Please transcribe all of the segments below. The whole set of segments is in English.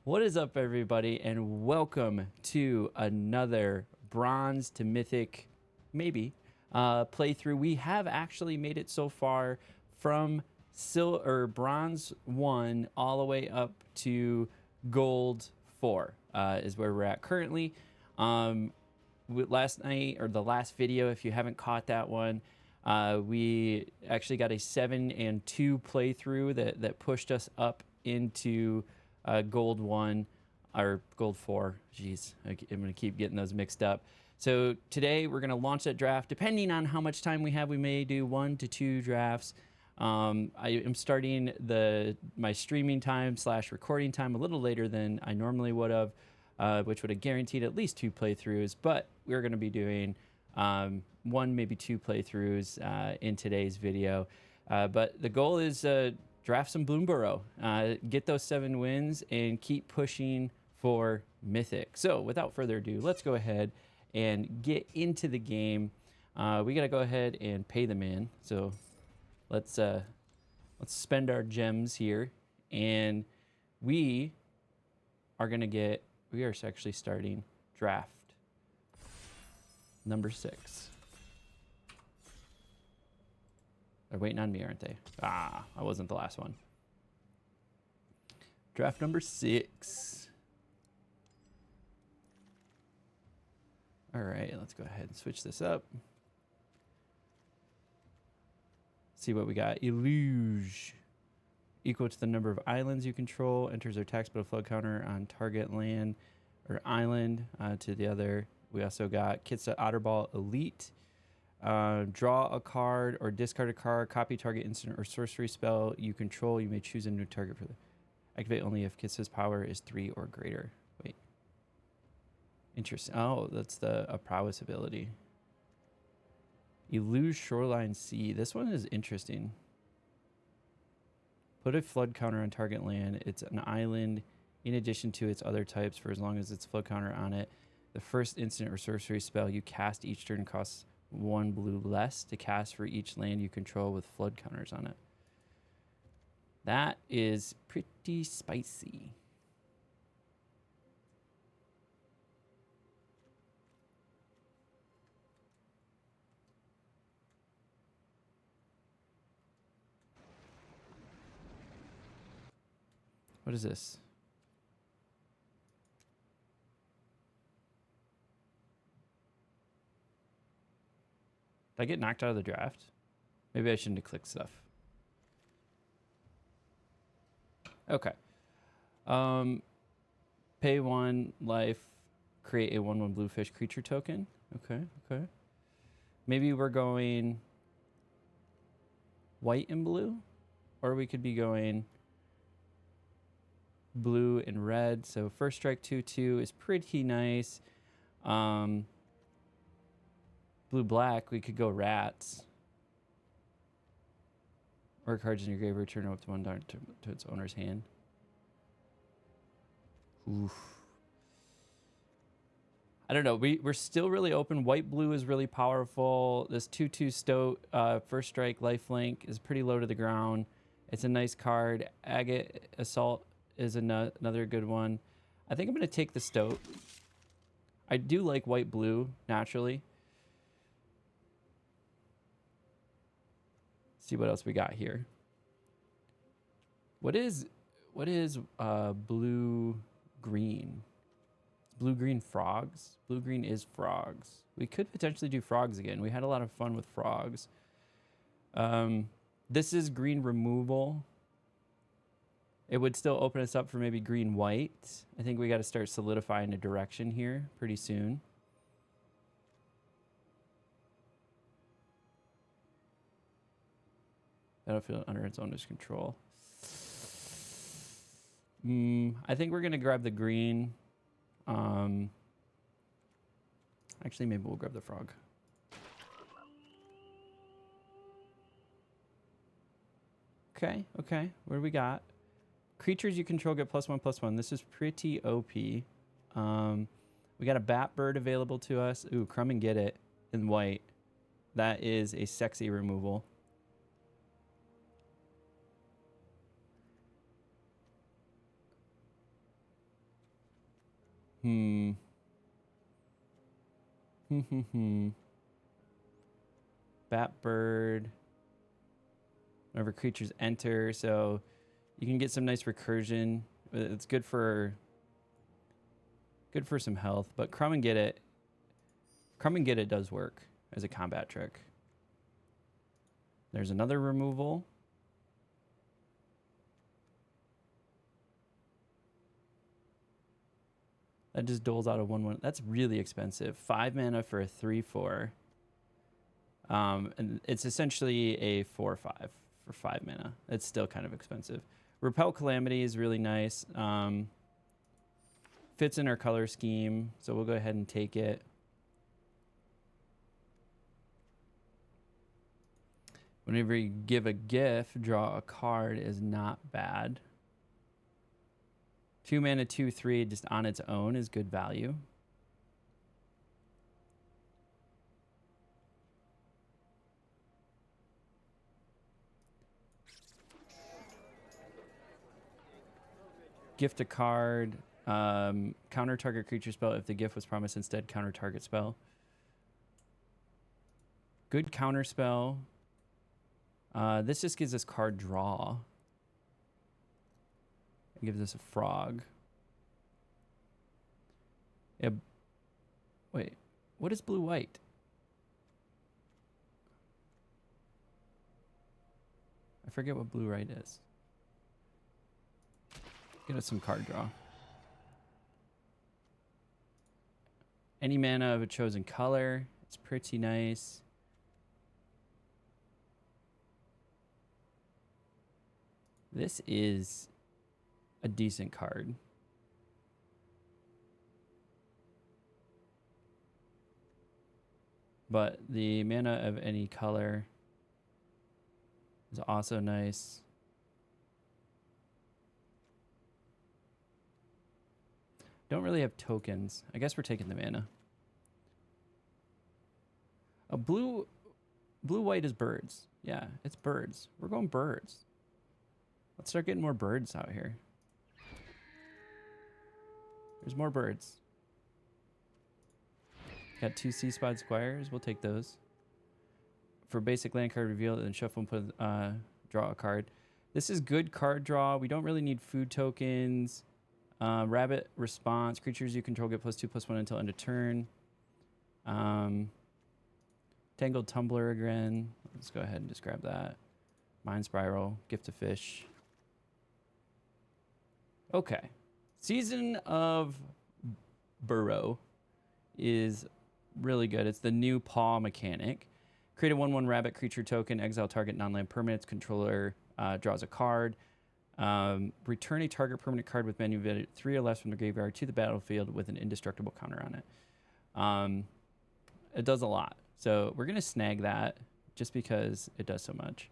What is up, everybody, and welcome to another Bronze to Mythic, maybe, playthrough. We have actually made it so far from Bronze 1 all the way up to Gold 4 is where we're at currently. Last night, or the last video, if you haven't caught that one, we actually got a 7 and 2 playthrough that pushed us up into Gold 1 or Gold 4. Jeez, I'm going to keep getting those mixed up. So today we're going to launch that draft. Depending on how much time we have, we may do 1 to 2 drafts. I am starting my streaming time / recording time a little later than I normally would have, which would have guaranteed at least 2 playthroughs. But we're going to be doing 1, maybe 2 playthroughs in today's video. But the goal is draft some Bloomburrow, get those 7 wins, and keep pushing for Mythic. So without further ado, let's go ahead and get into the game. We gotta go ahead and pay the man. So let's spend our gems here, and we are actually starting draft number 6. They're waiting on me, aren't they? Ah, I wasn't the last one. Draft number 6. All right, let's go ahead and switch this up. See what we got. Illuge. Equal to the number of islands you control. Enters or attacks but a flood counter on target land or island to the other. We also got Kitsa Otterball Elite. Draw a card or discard a card, copy target instant or sorcery spell you control. You may choose a new target for the activate only if Kitsa's power is 3 or greater. Wait. Interesting. Oh, that's a prowess ability. Illuge Shoreline Sea. This one is interesting. Put a flood counter on target land. It's an island in addition to its other types for as long as it's flood counter on it. The first instant or sorcery spell you cast each turn costs 1 blue less to cast for each land you control with flood counters on it. That is pretty spicy. What is this? Did I get knocked out of the draft? Maybe I shouldn't have clicked stuff. Okay. Pay 1 life, create a 1/1 bluefish creature token. Okay. Maybe we're going white and blue, or we could be going blue and red. So first strike 2/2 is pretty nice. Blue black, we could go rats. Or cards in your grave return up to 1 darn to its owner's hand. Oof. I don't know. We're still really open. White blue is really powerful. This 2/2 Stoat first strike lifelink is pretty low to the ground. It's a nice card. Agate Assault is another good one. I think I'm going to take the Stoat. I do like white blue naturally. See what else we got here. What is blue green? Blue green frogs. Blue green is frogs. We could potentially do frogs again. We had a lot of fun with frogs. This is green removal. It would still open us up for maybe green white. I think we got to start solidifying a direction here pretty soon. Battlefield under its owner's control. I think we're going to grab the green. Actually, maybe we'll grab the frog. Okay. What do we got? Creatures you control get +1/+1. This is pretty OP. We got a bat bird available to us. Ooh, Crumb and Get It in white. That is a sexy removal. Hmm. Batbird. Whenever creatures enter, so you can get some nice recursion. It's good for some health, but Crumb and Get It does work as a combat trick. There's another removal. That just doles out a 1/1. That's really expensive. 5 mana for a 3/4. And it's essentially a 4/5 for 5 mana. It's still kind of expensive. Repel Calamity is really nice. Fits in our color scheme, so we'll go ahead and take it. Whenever you give a gift, draw a card is not bad. 2 mana, 2/3, just on its own is good value. Gift a card. Counter target creature spell if the gift was promised instead. Counter target spell. Good counter spell. This just gives us card draw. It gives us a frog. Yeah. Wait. What is blue-white? I forget what blue-white is. Get us some card draw. Any mana of a chosen color. It's pretty nice. This is a decent card. But the mana of any color is also nice. Don't really have tokens. I guess we're taking the mana. A blue-white is birds. Yeah, it's birds. We're going birds. Let's start getting more birds out here. There's more birds. Got 2 Sea-Spot Squires. We'll take those. For basic land card reveal, then shuffle and put draw a card. This is good card draw. We don't really need food tokens. Rabbit response. Creatures you control get +2/+1 until end of turn. Tangled Tumbler again. Let's go ahead and just grab that. Mind Spiral. Gift of Fish. Okay. Season of Burrow is really good. It's the new paw mechanic. Create a 1/1 rabbit creature token. Exile target non-land permanent. Controller draws a card. Return a target permanent card with menu value 3 or less from the graveyard to the battlefield with an indestructible counter on it. It does a lot. So we're going to snag that just because it does so much.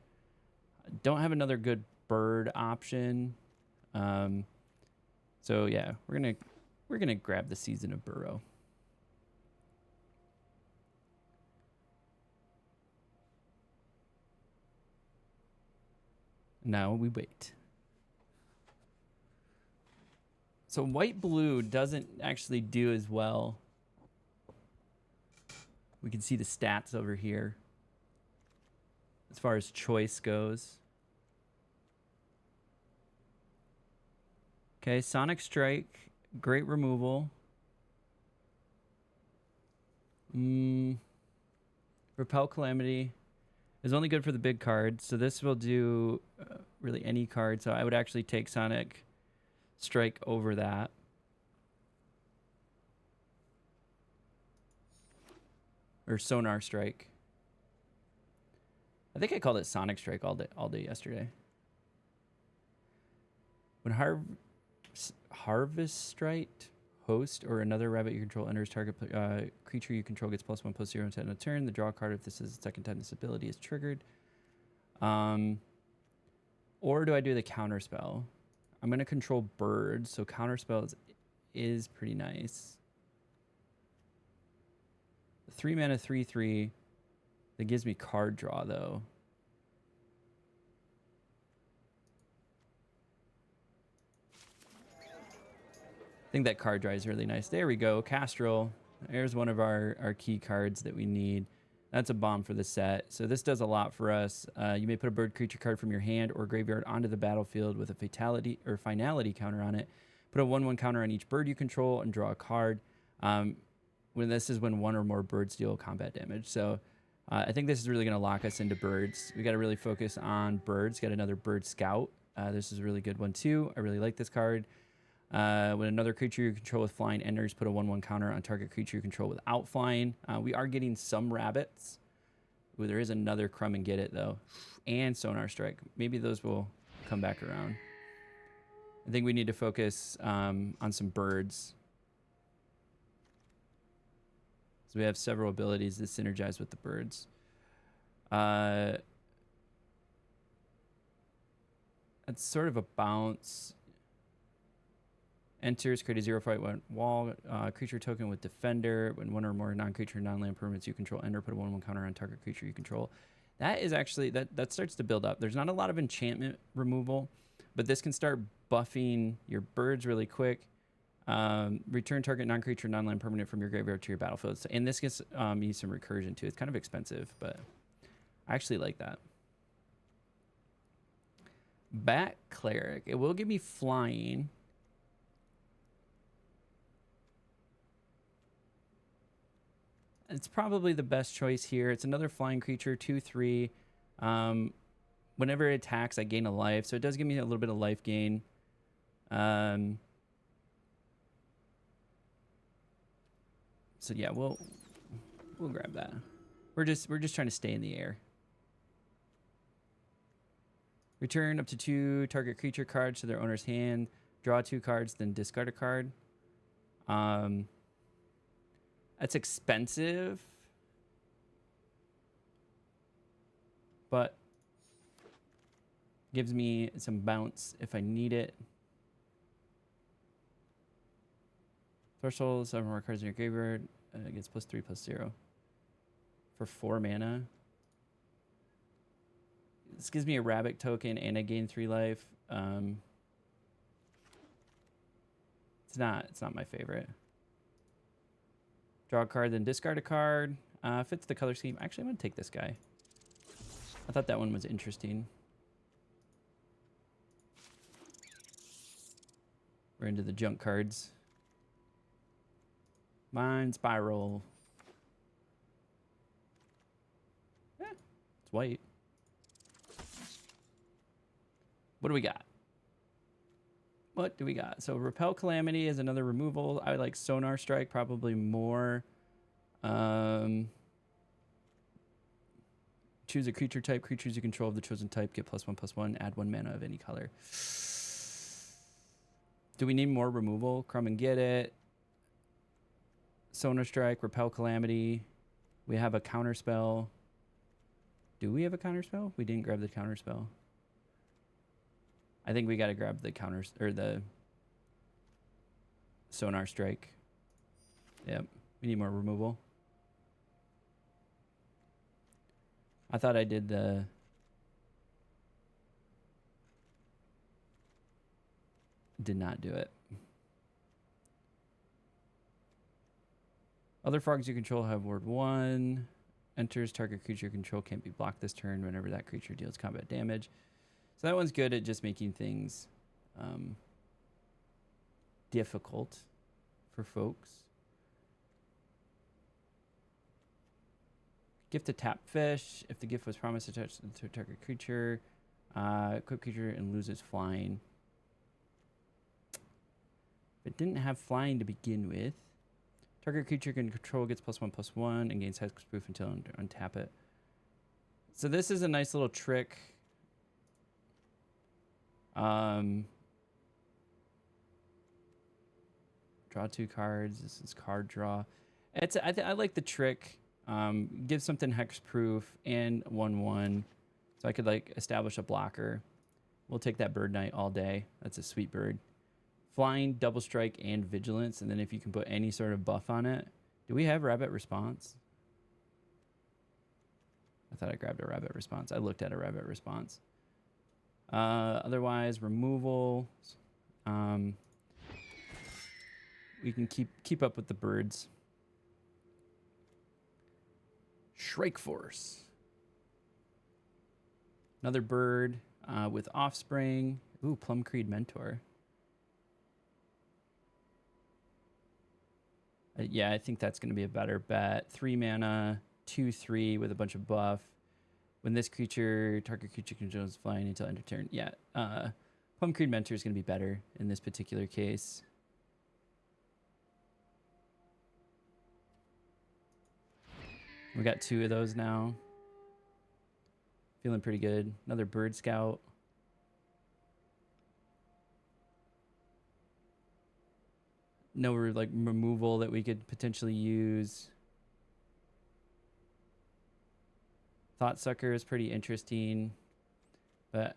Don't have another good bird option. So yeah, we're gonna grab the Season of Burrow. Now we wait. So white-blue doesn't actually do as well. We can see the stats over here as far as choice goes. Okay, Sonic Strike, great removal. Repel Calamity is only good for the big cards, so this will do really any card. So I would actually take Sonic Strike over that. Or Sonar Strike. I think I called it Sonic Strike all day yesterday. When Harvest Strike host or another rabbit you control enters target creature you control gets +1/+0 until end of turn. The draw card if this is the second time this ability is triggered. Or do I do the counter spell? I'm going to control birds, so counter spell is pretty nice. 3 mana 3/3 that gives me card draw though. think that card draw is really nice. There we go. Castrol. There's one of our key cards that we need. That's a bomb for the set. So this does a lot for us. You may put a bird creature card from your hand or graveyard onto the battlefield with a fatality or finality counter on it. Put a 1/1 counter on each bird you control and draw a card. When this is when one or more birds deal combat damage. So I think this is really going to lock us into birds. We got to really focus on birds. Got another bird scout. This is a really good one too. I really like this card. When another creature you control with flying enters, put a 1/1 counter on target creature you control without flying. We are getting some rabbits. Ooh, there is another Crumb and Get It though, and Sonar Strike. Maybe those will come back around. I think we need to focus on some birds. So we have several abilities that synergize with the birds. That's sort of a bounce. Enters, create a 0/1 wall, creature token with defender. When one or more non-creature, non-land permanents you control enter, put a 1/1 counter on target creature you control. That is actually, that starts to build up. There's not a lot of enchantment removal, but this can start buffing your birds really quick. Return target non-creature, non-land permanent from your graveyard to your battlefield. So, and this gets me some recursion too. It's kind of expensive, but I actually like that. Bat Cleric. It will give me flying. It's probably the best choice here. It's another flying creature, 2/3. Whenever it attacks, I gain a life. So it does give me a little bit of life gain. So yeah, we'll grab that. We're just trying to stay in the air. Return up to 2 target creature cards to their owner's hand. Draw 2 cards, then discard a card. That's expensive, but gives me some bounce if I need it. Threshold, 7 more cards in your graveyard. Gets +3/+0 for 4 mana. This gives me a rabbit token and I gain 3 life. It's not my favorite. Draw a card, then discard a card. Fits the color scheme. Actually, I'm going to take this guy. I thought that one was interesting. We're into the junk cards. Mind Spiral. It's white. What do we got? What do we got? So Repel Calamity is another removal. I like Sonar Strike probably more. Choose a creature type. Creatures you control of the chosen type get +1/+1. Add 1 mana of any color. Do we need more removal? Crumb and Get It. Sonar Strike. Repel Calamity. We have a counter spell. Do we have a counter spell? We didn't grab the counter spell. I think we got to grab the counters or the Sonar Strike. Yep. We need more removal. I thought I did the... Did not do it. Other frogs you control have ward 1. Enters, target creature you control can't be blocked this turn whenever that creature deals combat damage. So that one's good at just making things difficult for folks. Gift to tap fish. If the gift was promised attached to a target creature, equip creature and loses flying. If it didn't have flying to begin with, target creature can control gets +1/+1 and gains hexproof until untap it. So this is a nice little trick. Draw 2 cards. This is card draw. I like the trick. Give something hexproof and 1/1, so I could like establish a blocker. We'll take that Bird Knight all day. That's a sweet bird. Flying, double strike, and vigilance, and then if you can put any sort of buff on it. Do we have rabbit response? I thought I grabbed a rabbit response. I looked at a rabbit response. Otherwise, removal. we can keep up with the birds. Shrike Force. Another bird with offspring. Ooh, Plum Creed Mentor. Yeah, I think that's going to be a better bet. 3 mana, 2/3 with a bunch of buff. When this creature, target creature controls flying until end of turn. Yeah, Plum Creed Mentor is going to be better in this particular case. We got 2 of those now. Feeling pretty good. Another Bird Scout. No like removal that we could potentially use. Thoughtsucker is pretty interesting, but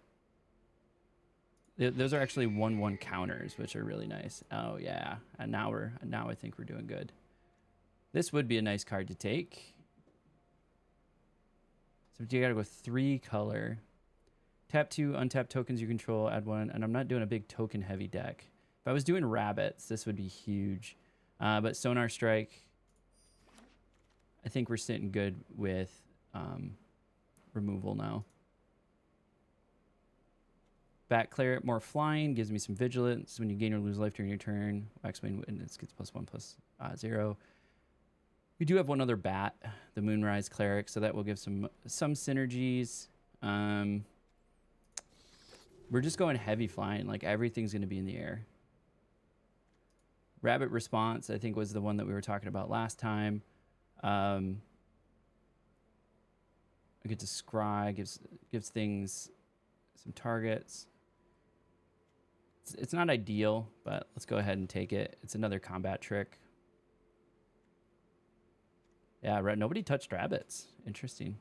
those are actually 1/1 counters, which are really nice. Oh yeah, and now I think we're doing good. This would be a nice card to take. So you gotta go 3 color. Tap 2, untap tokens you control, add 1, and I'm not doing a big token heavy deck. If I was doing rabbits, this would be huge. But Sonar Strike, I think we're sitting good with removal now. Bat Claret, more flying, gives me some vigilance. When you gain or lose life during your turn, Waxwing Witness gets +1/+0. We do have one other bat, the Moonrise Cleric, so that will give some synergies. We're just going heavy flying, like everything's going to be in the air. Rabbit Response, I think, was the one that we were talking about last time. We get to scry, gives things some targets. It's not ideal, but let's go ahead and take it. It's another combat trick. Yeah, right. Nobody touched rabbits. Interesting.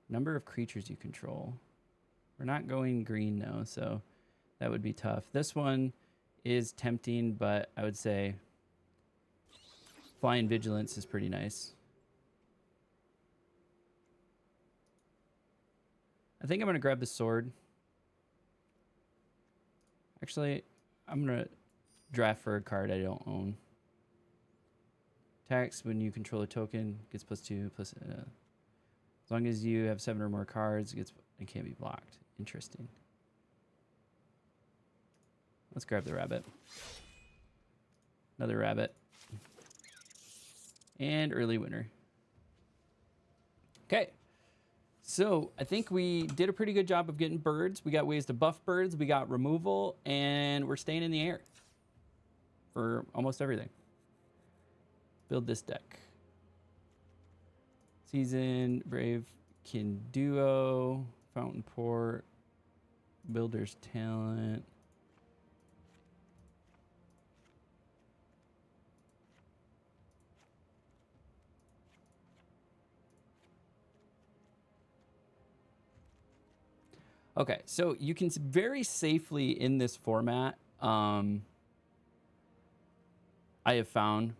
Number of creatures you control. We're not going green though, so that would be tough. This one is tempting, but I would say Flying Vigilance is pretty nice. I think I'm going to grab the sword. Actually, I'm going to draft for a card I don't own. Tax, when you control a token, gets +2, as long as you have 7 or more cards, it can't be blocked. Interesting. Let's grab the rabbit. Another rabbit. And early winner. Okay. So I think we did a pretty good job of getting birds. We got ways to buff birds. We got removal. And we're staying in the air for almost everything. Build this deck. Season, Brave, Kin Duo, Fountain Port, Builder's Talent. Okay, so you can very safely in this format, I have found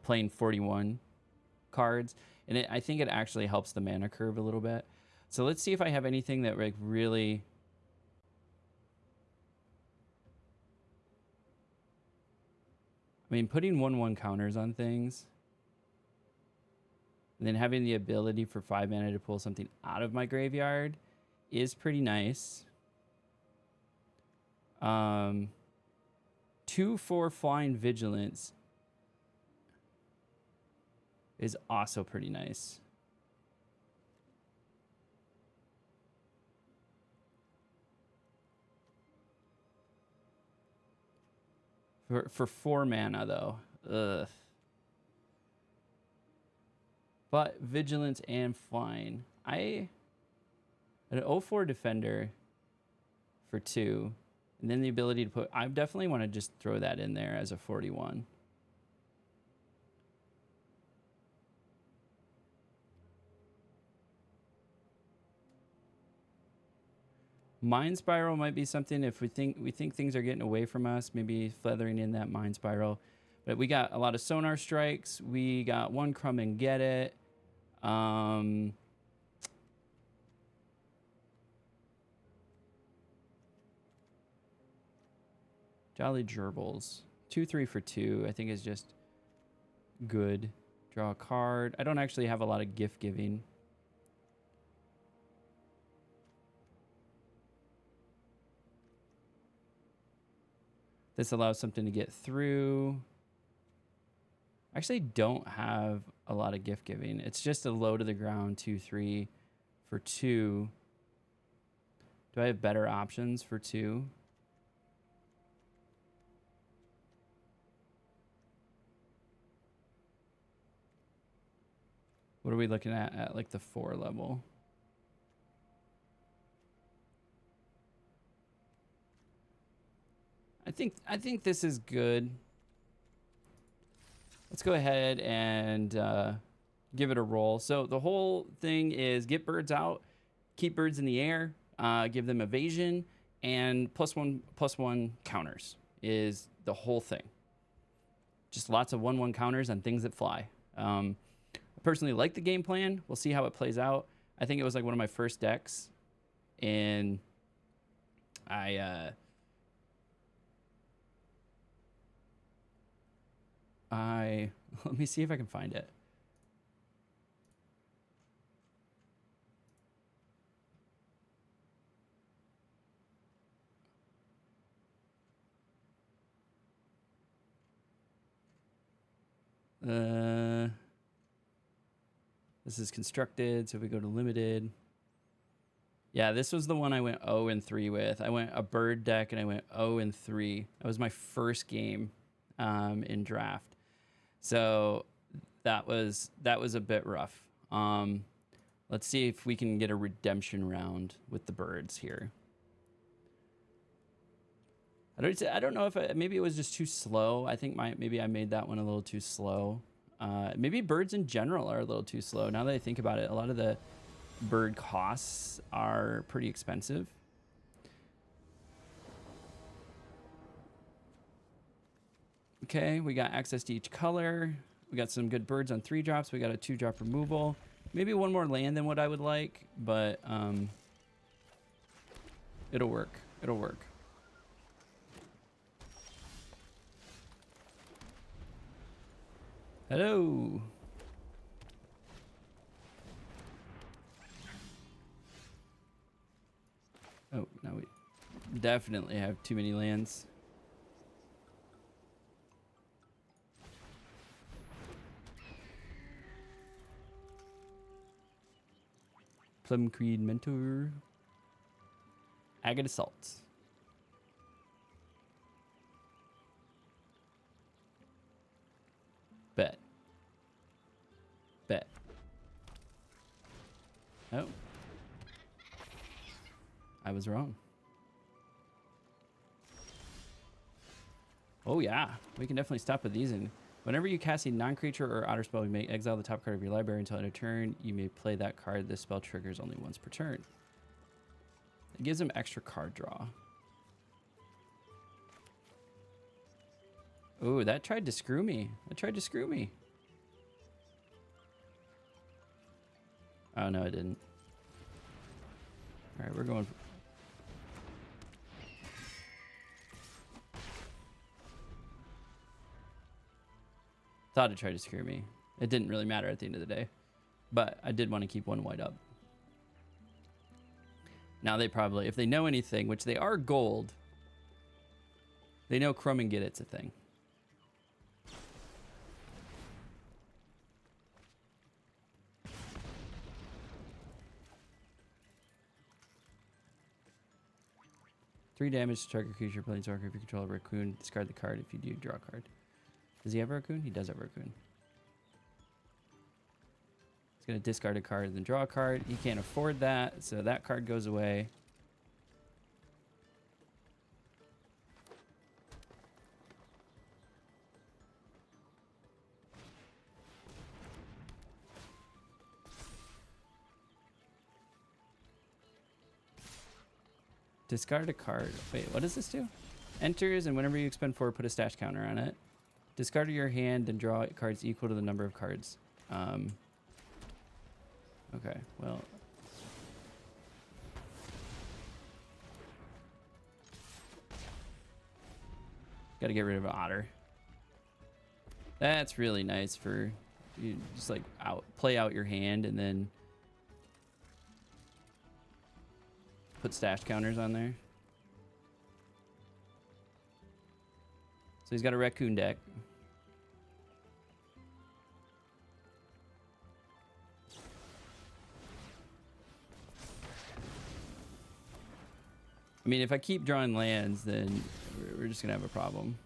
playing 41 cards, and I think it actually helps the mana curve a little bit. So let's see if I have anything that like really... I mean, putting 1/1 counters on things, and then having the ability for 5 mana to pull something out of my graveyard is pretty nice. 2/4 Flying Vigilance is also pretty nice. For 4 mana though. Ugh. But Vigilance and Flying. An 0/4 Defender for 2. And then the ability to put... I definitely want to just throw that in there as a 41. Mind Spiral might be something if we think things are getting away from us, maybe feathering in that Mind Spiral. But we got a lot of Sonar Strikes. We got one Crumb and Get It. Jolly Gerbils. 2/3 for 2, I think is just good. Draw a card. I don't actually have a lot of gift giving. This allows something to get through. I actually don't have a lot of gift giving. It's just a low to the ground 2/3 for 2. Do I have better options for 2? What are we looking at like the 4 level? I think this is good. Let's go ahead and give it a roll. So the whole thing is get birds out, keep birds in the air, give them evasion, and +1/+1 counters is the whole thing. Just lots of 1/1 counters on things that fly. I personally like the game plan. We'll see how it plays out. I think it was like one of my first decks, and let me see if I can find it. This is constructed, so if we go to limited. Yeah, this was the one I went 0-3 with. I went a bird deck and I went 0-3. That was my first game in draft. So that was a bit rough. Let's see if we can get a redemption round with the birds here. I don't know if maybe it was just too slow. I think maybe I made that one a little too slow. Maybe birds in general are a little too slow. Now that I think about it, a lot of the bird costs are pretty expensive. Okay, we got access to each color. We got some good birds on 3 drops. We got a 2-drop removal. Maybe one more land than what I would like, but it'll work. It'll work. Hello. Oh, now we definitely have too many lands. Plum Creed Mentor. Agate Assault. Bet. Bet. Oh. I was wrong. Oh yeah, we can definitely stop with these. And whenever you cast a non-creature or outer spell, you may exile the top card of your library until end of turn. You may play that card. This spell triggers only once per turn. It gives them extra card draw. Oh, that tried to screw me. That tried to screw me. Oh, no, it didn't. All right, we're going. Thought it tried to screw me. It didn't really matter at the end of the day. But I did want to keep 1 white up. Now they probably, if they know anything, which they are gold, they know Crumb and Get It's a thing. Three damage to target creature, planeswalker. If you control a raccoon, discard the card. If you do, draw a card. Does he have a raccoon? He does have a raccoon. He's going to discard a card and then draw a card. He can't afford that, so that card goes away. Discard a card. Wait, what does this do? Enters, and whenever you expend 4, put a stash counter on it. Discard your hand and draw cards equal to the number of cards. Okay, well. Got to get rid of an otter. That's really nice for you just like play out your hand and then put stash counters on there. So he's got a raccoon deck. I mean, if I keep drawing lands, then we're just gonna have a problem.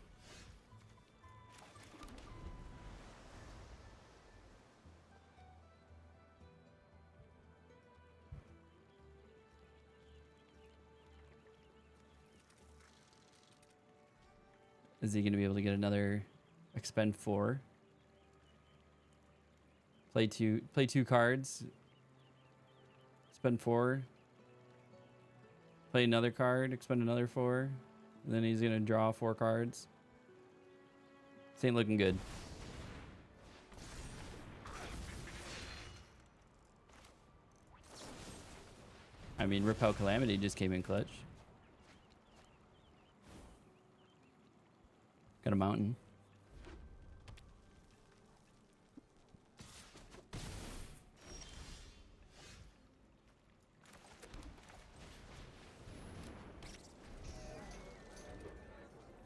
Is he gonna be able to get another expend 4? Play two cards. Spend 4. Play another card, expend another 4. And then he's gonna draw 4 cards. This ain't looking good. I mean, Repel Calamity just came in clutch. Got a mountain.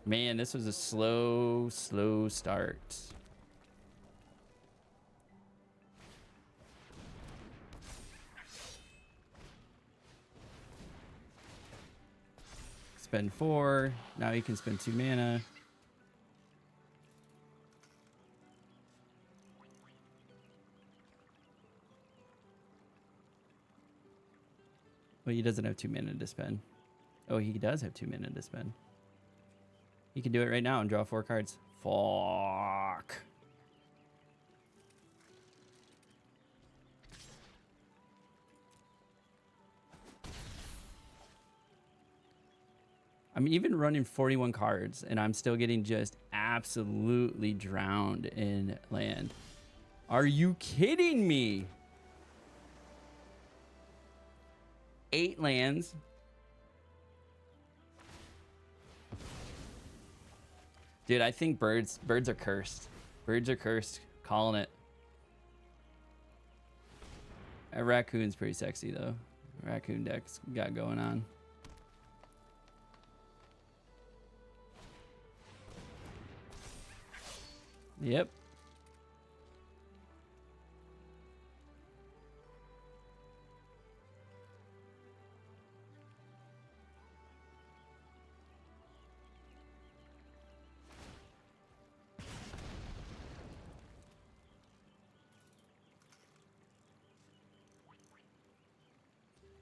Man, this was a slow start. Spend 4. Now you can spend 2 mana. Well, he doesn't have 2 mana to spend. Oh, he does have 2 mana to spend. He can do it right now and draw 4 cards. Fuck. I'm even running 41 cards and I'm still getting just absolutely drowned in land. Are you kidding me? 8 lands. Dude, I think birds are cursed. Birds are cursed. Calling it. A raccoon's pretty sexy though. Raccoon deck's got going on. Yep.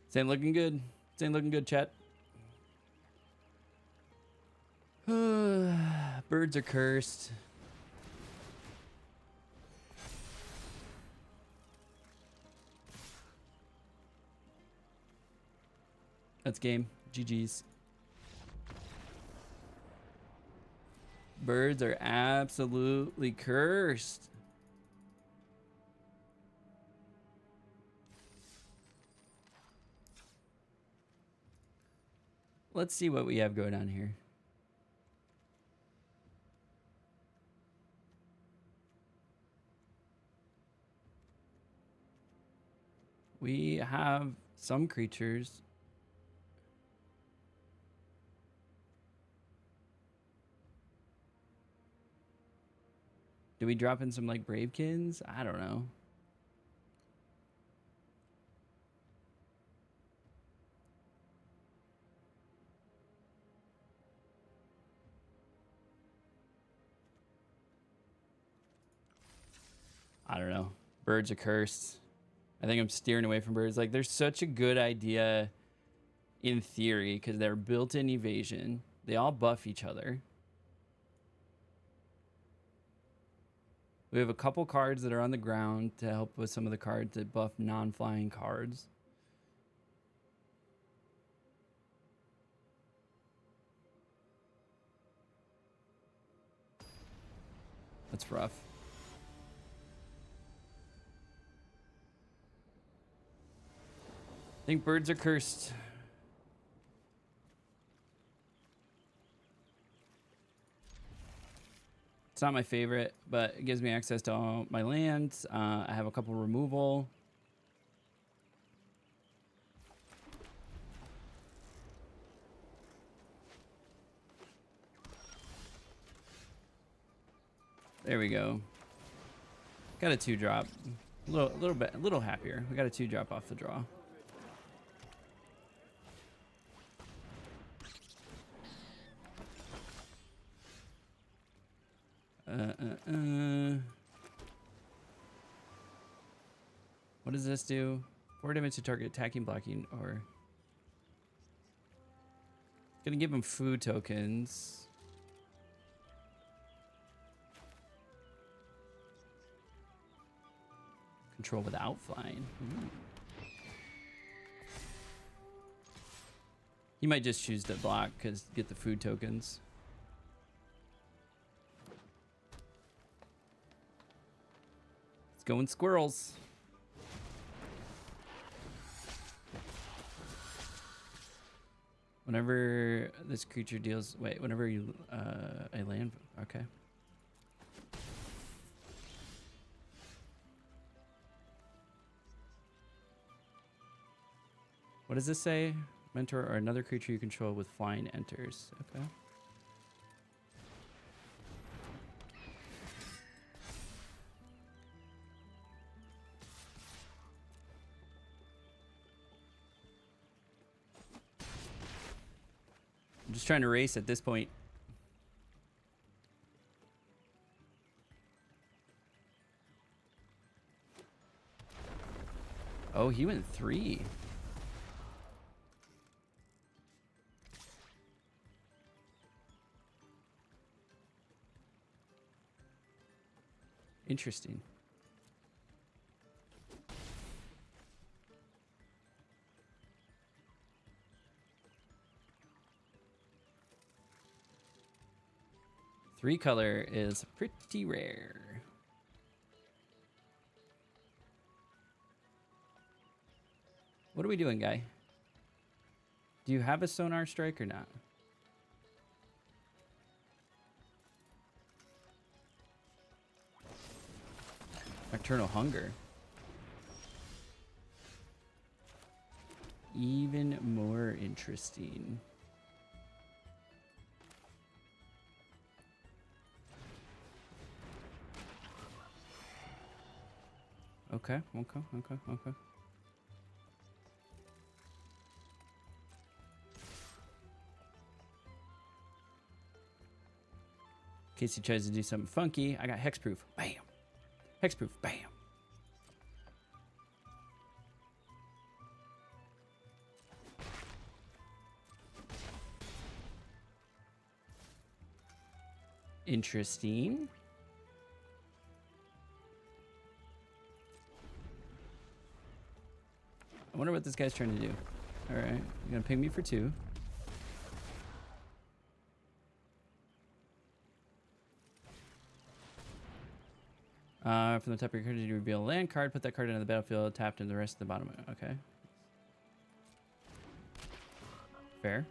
This ain't looking good. This ain't looking good, chat. Birds are cursed. That's game. GG's. Birds are absolutely cursed. Let's see what we have going on here. We have some creatures. Do we drop in some like Bravekins? I don't know. I don't know. Birds are cursed. I think I'm steering away from birds. Like, they're such a good idea in theory because they're built-in evasion. They all buff each other. We have a couple cards that are on the ground to help with some of the cards that buff non-flying cards. That's rough. I think birds are cursed. It's not my favorite, but it gives me access to all my lands. I have a couple removal. There we go. Got a 2-drop. A little happier. We got a 2-drop off the draw. What does this do? 4 damage to target attacking, blocking, or... Gonna give him food tokens. Control without flying. He might just choose to block because get the food tokens. Let's go in Squirrels. Whenever this creature deals... Wait, whenever you... I land... Okay. What does this say? Mentor or another creature you control with flying enters. Okay. I'm just trying to race at this point. Oh, he went 3. Interesting. Three color is pretty rare. What are we doing, guy? Do you have a sonar strike or not? Nocturnal Hunger. Even more interesting. Okay. In case he tries to do something funky, I got hexproof. Bam. Hexproof. Bam. Interesting. I wonder what this guy's trying to do. All right, you're gonna ping me for 2. From the top of your card, you reveal a land card. Put that card into the battlefield, tapped, and the rest of the bottom. Okay. Fair.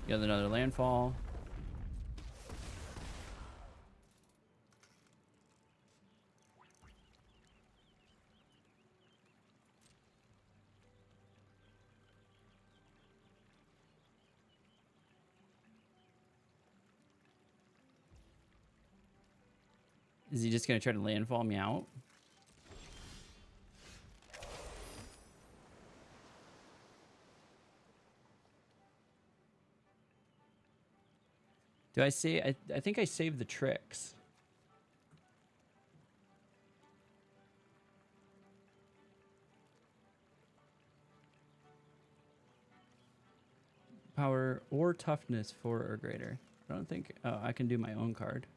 You got another landfall. Is he just going to try to landfall me out? Do I say... I think I saved the tricks. Power or toughness 4 or greater. I don't think... Oh, I can do my own card.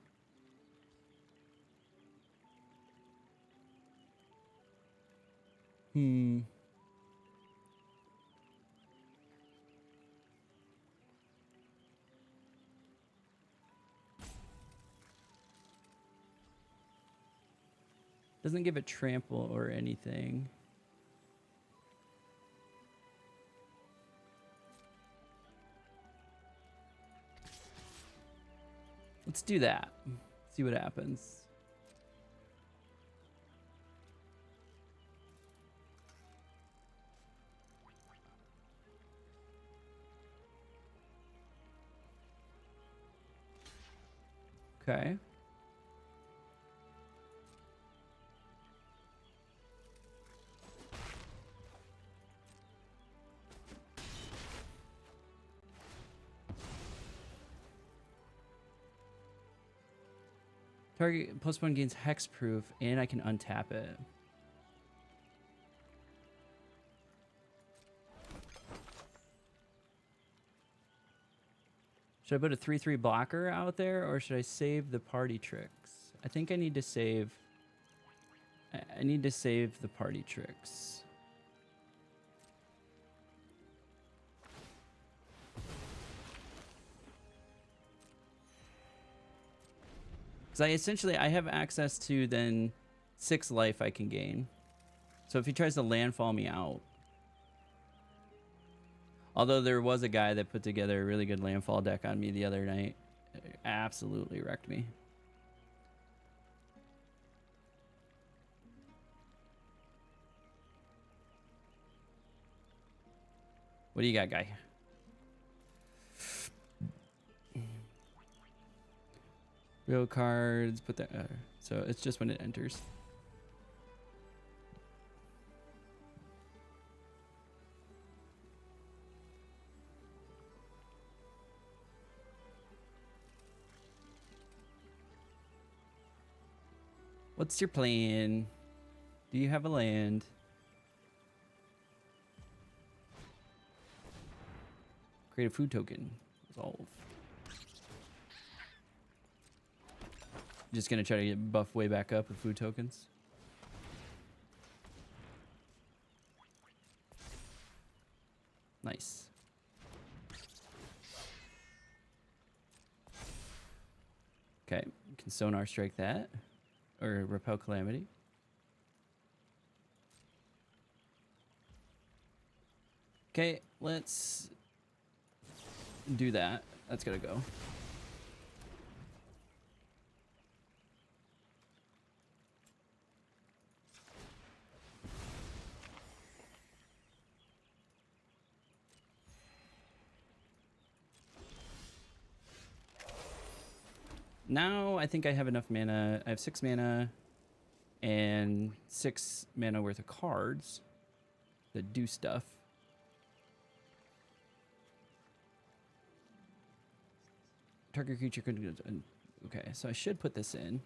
Doesn't give it trample or anything. Let's do that. See what happens. Okay. Target +1 gains hexproof, and I can untap it. Should I put a 3/3 blocker out there, or should I save the party tricks? I think I need to save. I need to save the party tricks. Because I have access to then 6 life I can gain. So if he tries to landfall me out. Although there was a guy that put together a really good landfall deck on me the other night. It absolutely wrecked me. What do you got, guy? Real cards, put that. So it's just when it enters. What's your plan? Do you have a land? Create a food token. Resolve. Just gonna try to get buff way back up with food tokens. Nice. Okay, you can Sonar Strike that. Or Repel Calamity. Okay, let's do that. That's gotta go. Now I think I have enough mana. I have 6 mana and 6 mana worth of cards that do stuff. Target creature could. Okay, so I should put this in.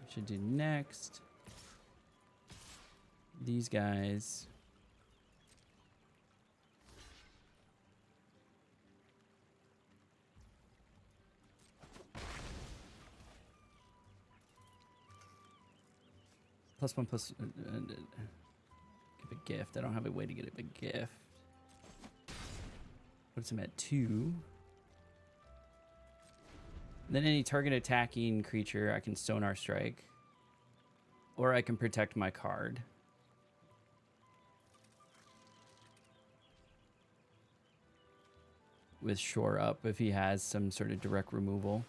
Should do next. These guys. +1 plus. Give a gift. I don't have a way to get a big gift. Puts him at 2. Then any target attacking creature, I can Sonar Strike. Or I can protect my card. With Shore Up if he has some sort of direct removal.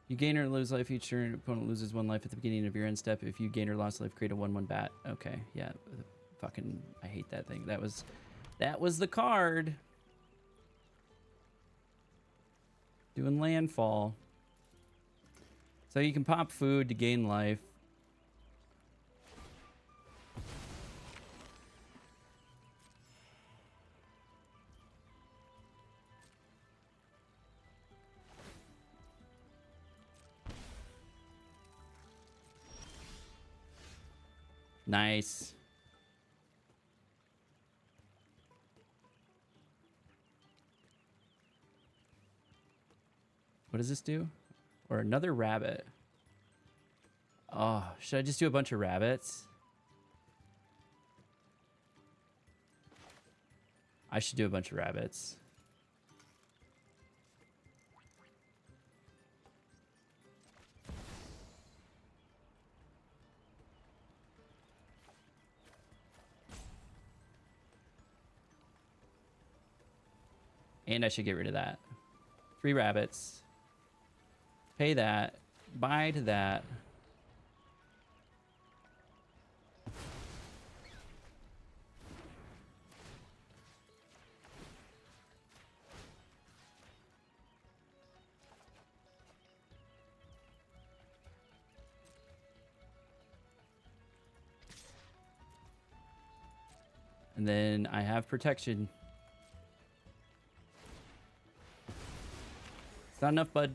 You gain or lose life each turn. Your opponent loses 1 life at the beginning of your end step. If you gain or lost life, create a 1/1 bat. Okay, yeah. Fucking, I hate that thing. That was the card. Doing landfall. So you can pop food to gain life. Nice. What does this do? Or another rabbit. Oh, should I just do a bunch of rabbits? I should do a bunch of rabbits. And I should get rid of that. 3 rabbits. Pay that. Buy to that. And then I have protection. It's not enough, bud.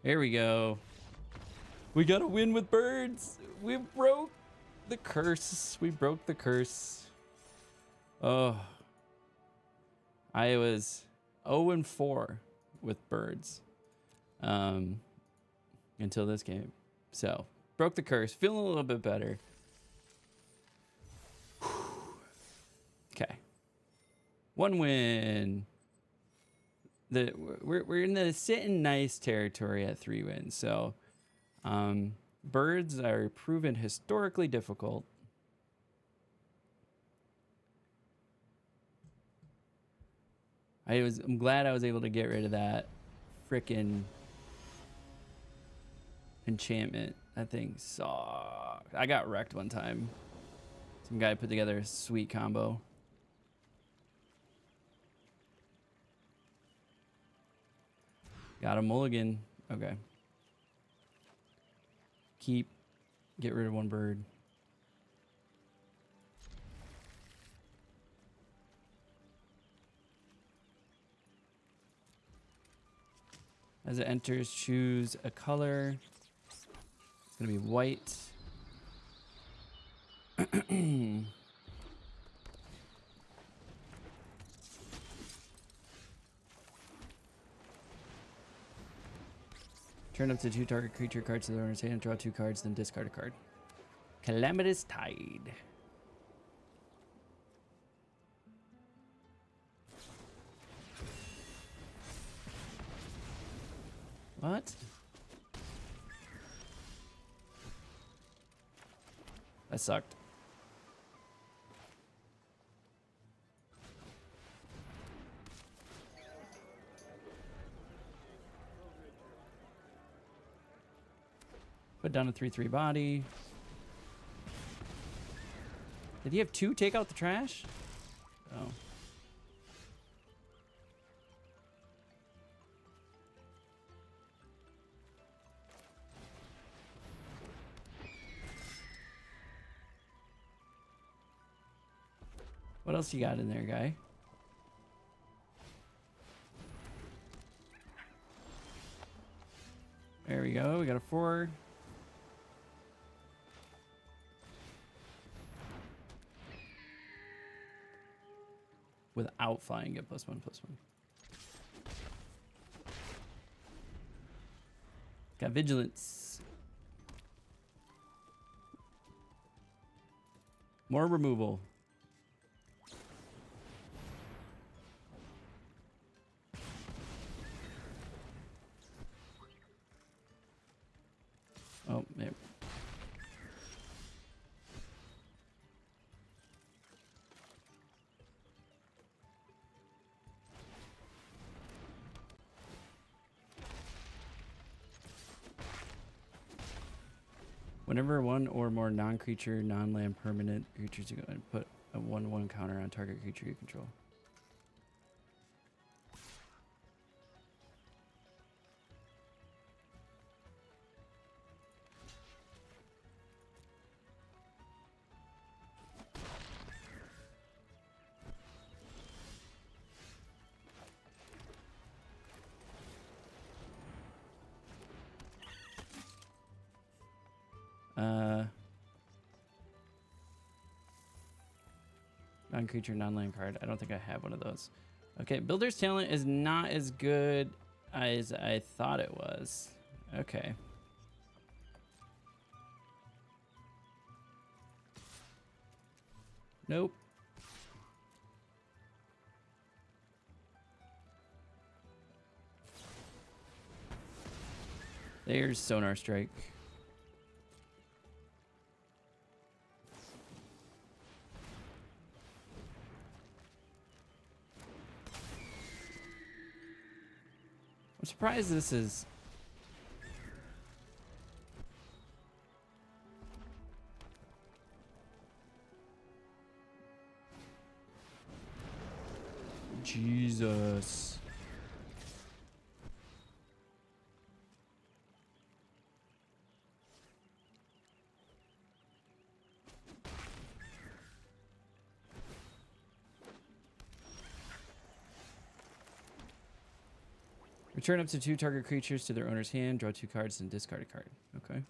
Here we go. We got to win with birds. We broke the curse. We broke the curse. Oh. I was 0-4 with birds until this game. So, broke the curse. Feeling a little bit better. Okay. 1 win. We're in the sitting nice territory at 3 wins. So, birds are proven historically difficult. I'm glad I was able to get rid of that frickin' enchantment. That thing sucked. I got wrecked one time. Some guy put together a sweet combo. Got a mulligan. Okay. Keep. Get rid of 1 bird. As it enters, choose a color. It's going to be white. Turn up to 2 target creature cards to the owner's hand, draw 2 cards, then discard a card. Calamitous Tide. What? That sucked. Put down a 3/3 body. Did he have 2 take out the trash? Oh. What else you got in there, guy? There we go. We got a 4. Without flying, get +1/+1. Got vigilance. More removal. Oh, there. Whenever 1 or more non-creature, non-land permanent creatures, you go and put a 1/1 counter on target creature you control. Non-creature, non-land card. I don't think I have one of those. Okay, Builder's Talent is not as good as I thought it was. Okay. Nope. There's Sonar Strike. surprised this is... Jesus. Return up to 2 target creatures to their owner's hand, draw 2 cards, and discard a card. Okay.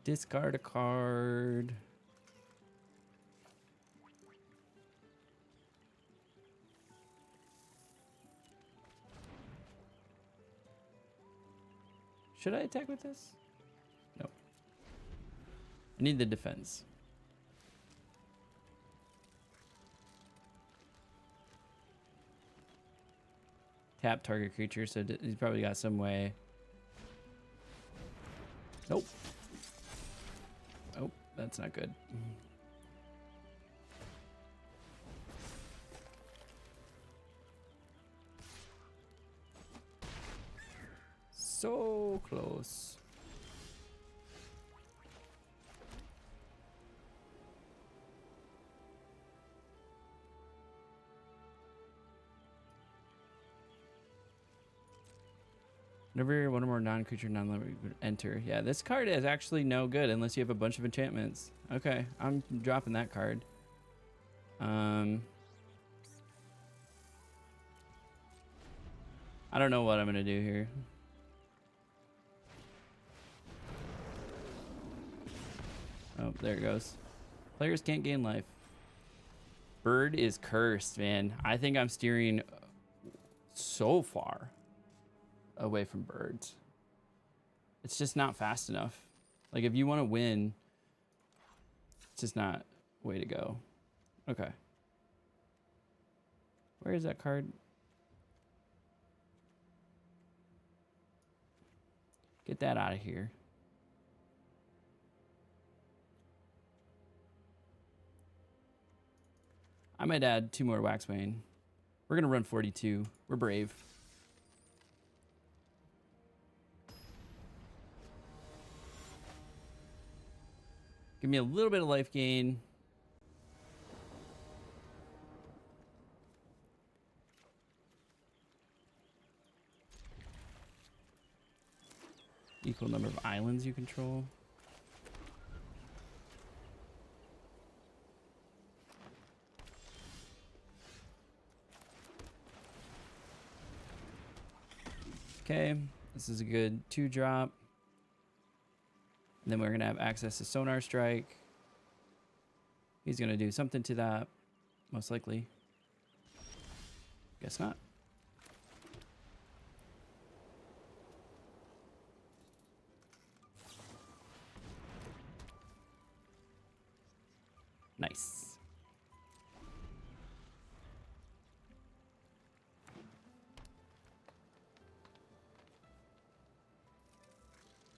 Discard a card. Should I attack with this? No. I need the defense. Tap target creature, so he's probably got some way. Nope. Oh, that's not good. So close. Whenever one or more non-creature, non-land would enter. Yeah, this card is actually no good unless you have a bunch of enchantments. Okay, I'm dropping that card. I don't know what I'm gonna do here. Oh, there it goes. Players can't gain life. Bird is cursed, man. I think I'm steering so far away from birds. It's just not fast enough. Like, if you want to win, it's just not way to go. Okay. Where is that card? Get that out of here. I might add 2 more Waxbane. We're gonna run 42. We're brave. Give me a little bit of life gain. Equal number of islands you control. Okay, this is a good 2-drop. And then we're gonna have access to Sonar Strike. He's gonna do something to that, most likely. Guess not. Nice.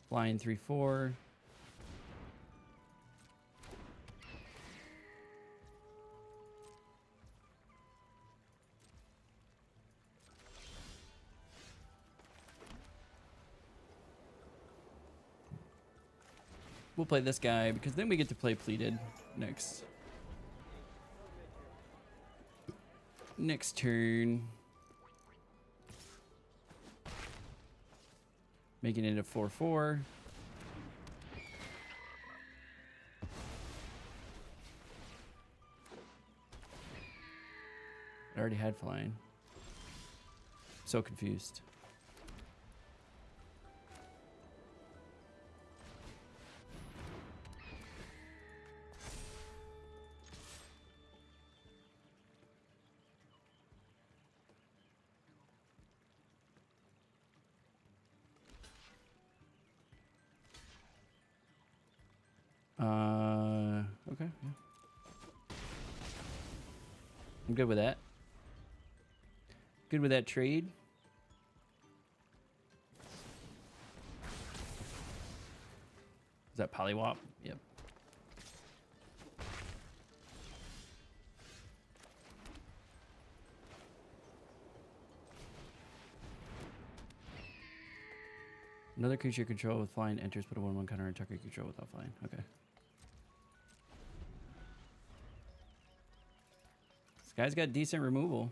Flying 3/4. We'll play this guy because then we get to play Pleated next turn. Making it a 4/4. I already had flying. So confused. Okay. Yeah. I'm good with that. Good with that trade. Is that Polywop? Yep. Another creature you control with flying enters, put a 1/1 counter on target you control without flying. Okay. This guy's got decent removal.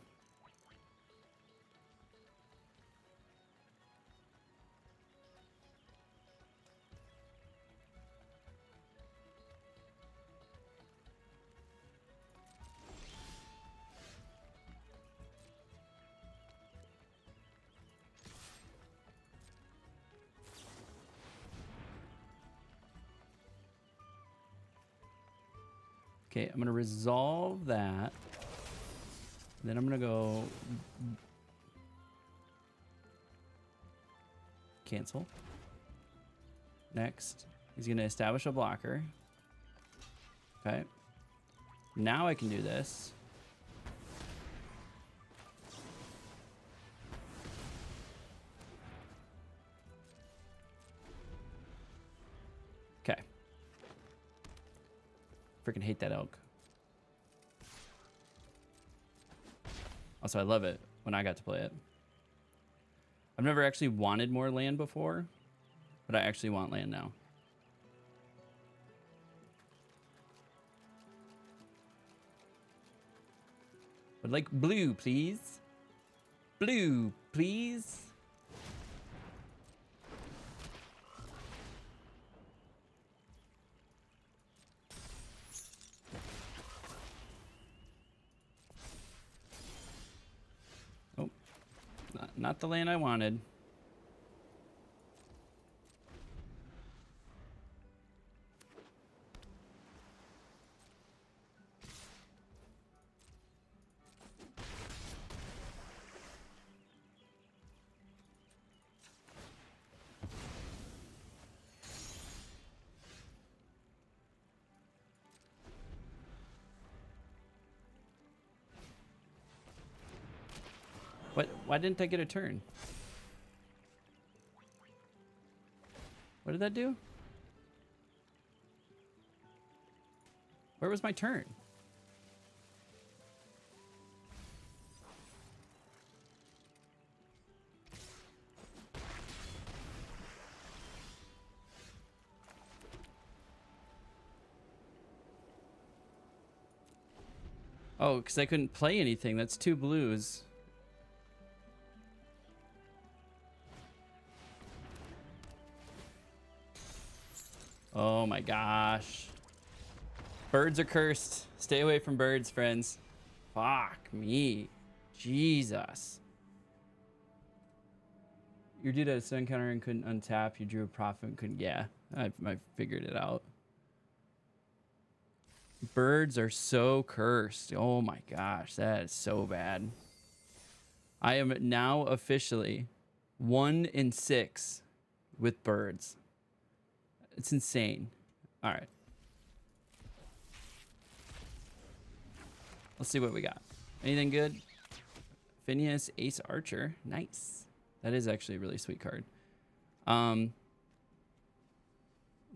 Okay, I'm going to resolve that. Then I'm going to go cancel. Next, he's going to establish a blocker. Okay. Now I can do this. Okay. Freaking hate that elk. Also, I love it when I got to play it. I've never actually wanted more land before, but I actually want land now. Would like blue, please. Blue, please. Oh, not the land I wanted. What? Why didn't I get a turn? What did that do? Where was my turn? Oh, because I couldn't play anything. That's 2 blues. Oh my gosh. Birds are cursed. Stay away from birds, friends. Fuck me. Jesus. Your dude had a sun counter and couldn't untap. You drew a profit and couldn't. Yeah, I figured it out. Birds are so cursed. Oh my gosh, that is so bad. I am now officially 1-6 with birds. It's insane. All right. Let's see what we got. Anything good? Phineas, Ace Archer. Nice. That is actually a really sweet card. Let's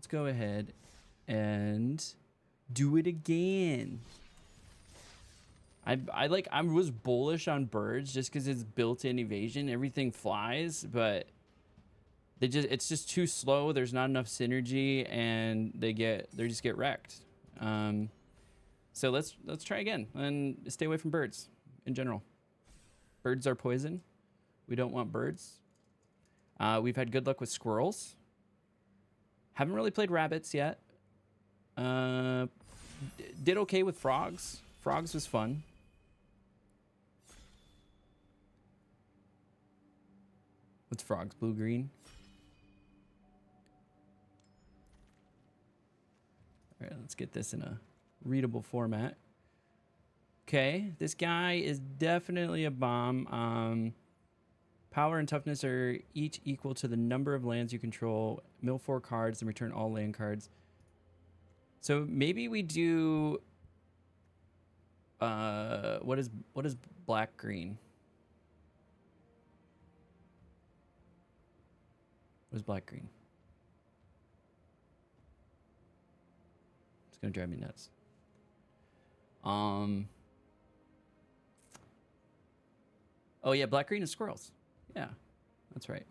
go ahead and do it again. I was bullish on birds just because it's built-in evasion. Everything flies, but it's just too slow. There's not enough synergy, and they just get wrecked. So let's try again and stay away from birds in general. Birds are poison. We don't want birds. We've had good luck with squirrels. Haven't really played rabbits yet. Did okay with frogs. Frogs was fun. What's frogs? Blue, green? All right, let's get this in a readable format. Okay, this guy is definitely a bomb. Power and toughness are each equal to the number of lands you control. Mill 4 cards and return all land cards. So maybe we do What is black green? What is black green? It's gonna drive me nuts. Oh yeah, black green is squirrels. Yeah, that's right.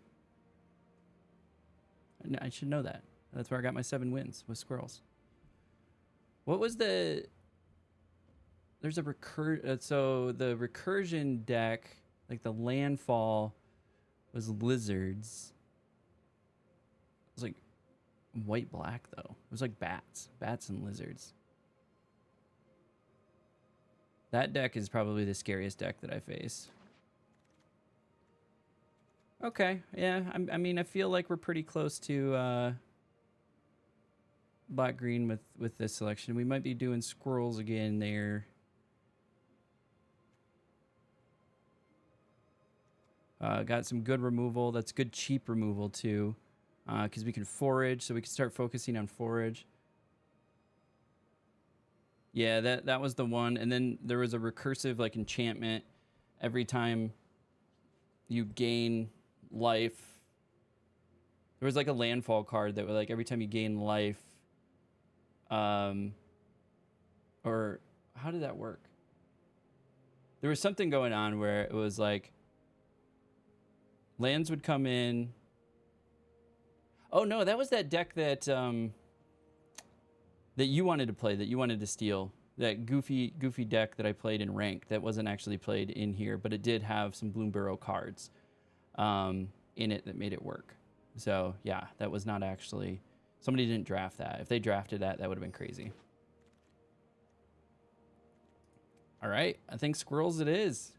I should know that. That's where I got my 7 wins with squirrels. What was the? There's a so the recursion deck, like the landfall, was lizards. It was like white black though. It was like bats and lizards. That deck is probably the scariest deck that I face. Okay, yeah. I mean, I feel like we're pretty close to black green with this selection. We might be doing squirrels again there. Got some good removal. That's good cheap removal too, because we can forage, so we can start focusing on forage. Yeah, that was the one. And then there was a recursive like enchantment. Every time you gain life, there was like a landfall card that was like every time you gain life, or how did that work? There was something going on where it was like lands would come in. Oh no, that was that deck that that you wanted to play, that you wanted to steal. That goofy deck that I played in ranked that wasn't actually played in here, but it did have some Bloomburrow cards in it that made it work. So yeah, that was not actually, somebody didn't draft that. If they drafted that, that would have been crazy. All right, I think squirrels it is.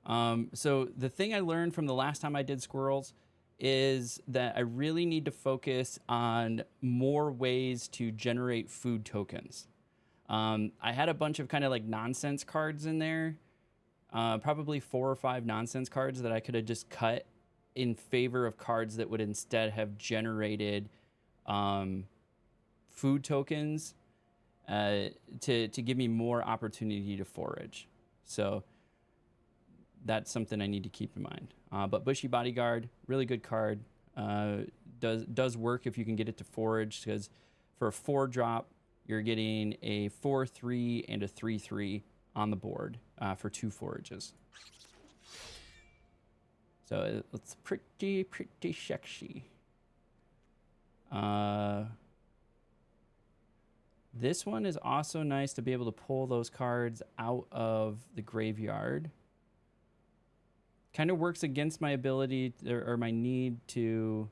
So the thing I learned from the last time I did squirrels is that I really need to focus on more ways to generate food tokens. I had a bunch of kind of like nonsense cards in there, probably 4 or 5 nonsense cards that I could have just cut in favor of cards that would instead have generated food tokens to give me more opportunity to forage. So that's something I need to keep in mind. But Bushy Bodyguard, really good card. Does work if you can get it to forage, because for a 4-drop, you're getting a 4/3 and a 3/3 on the board for 2 forages. So it's pretty sexy. This one is also nice to be able to pull those cards out of the graveyard. Kind of works against my ability or my need to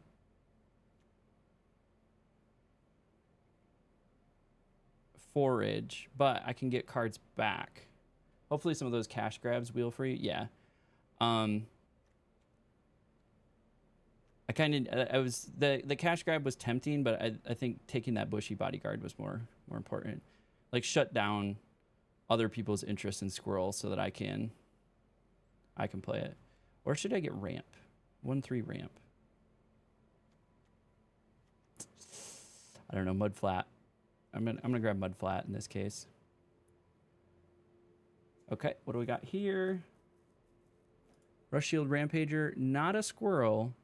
forage, but I can get cards back. Hopefully some of those cash grabs wheel free. Yeah. I was the cash grab was tempting, but I think taking that Bushy Bodyguard was more important. Like shut down other people's interest in squirrels so that I can play it. Or should I get ramp? 1/3 ramp. I don't know, mud flat. I'm gonna grab mud flat in this case. Okay, what do we got here? Rush Shield Rampager, not a squirrel,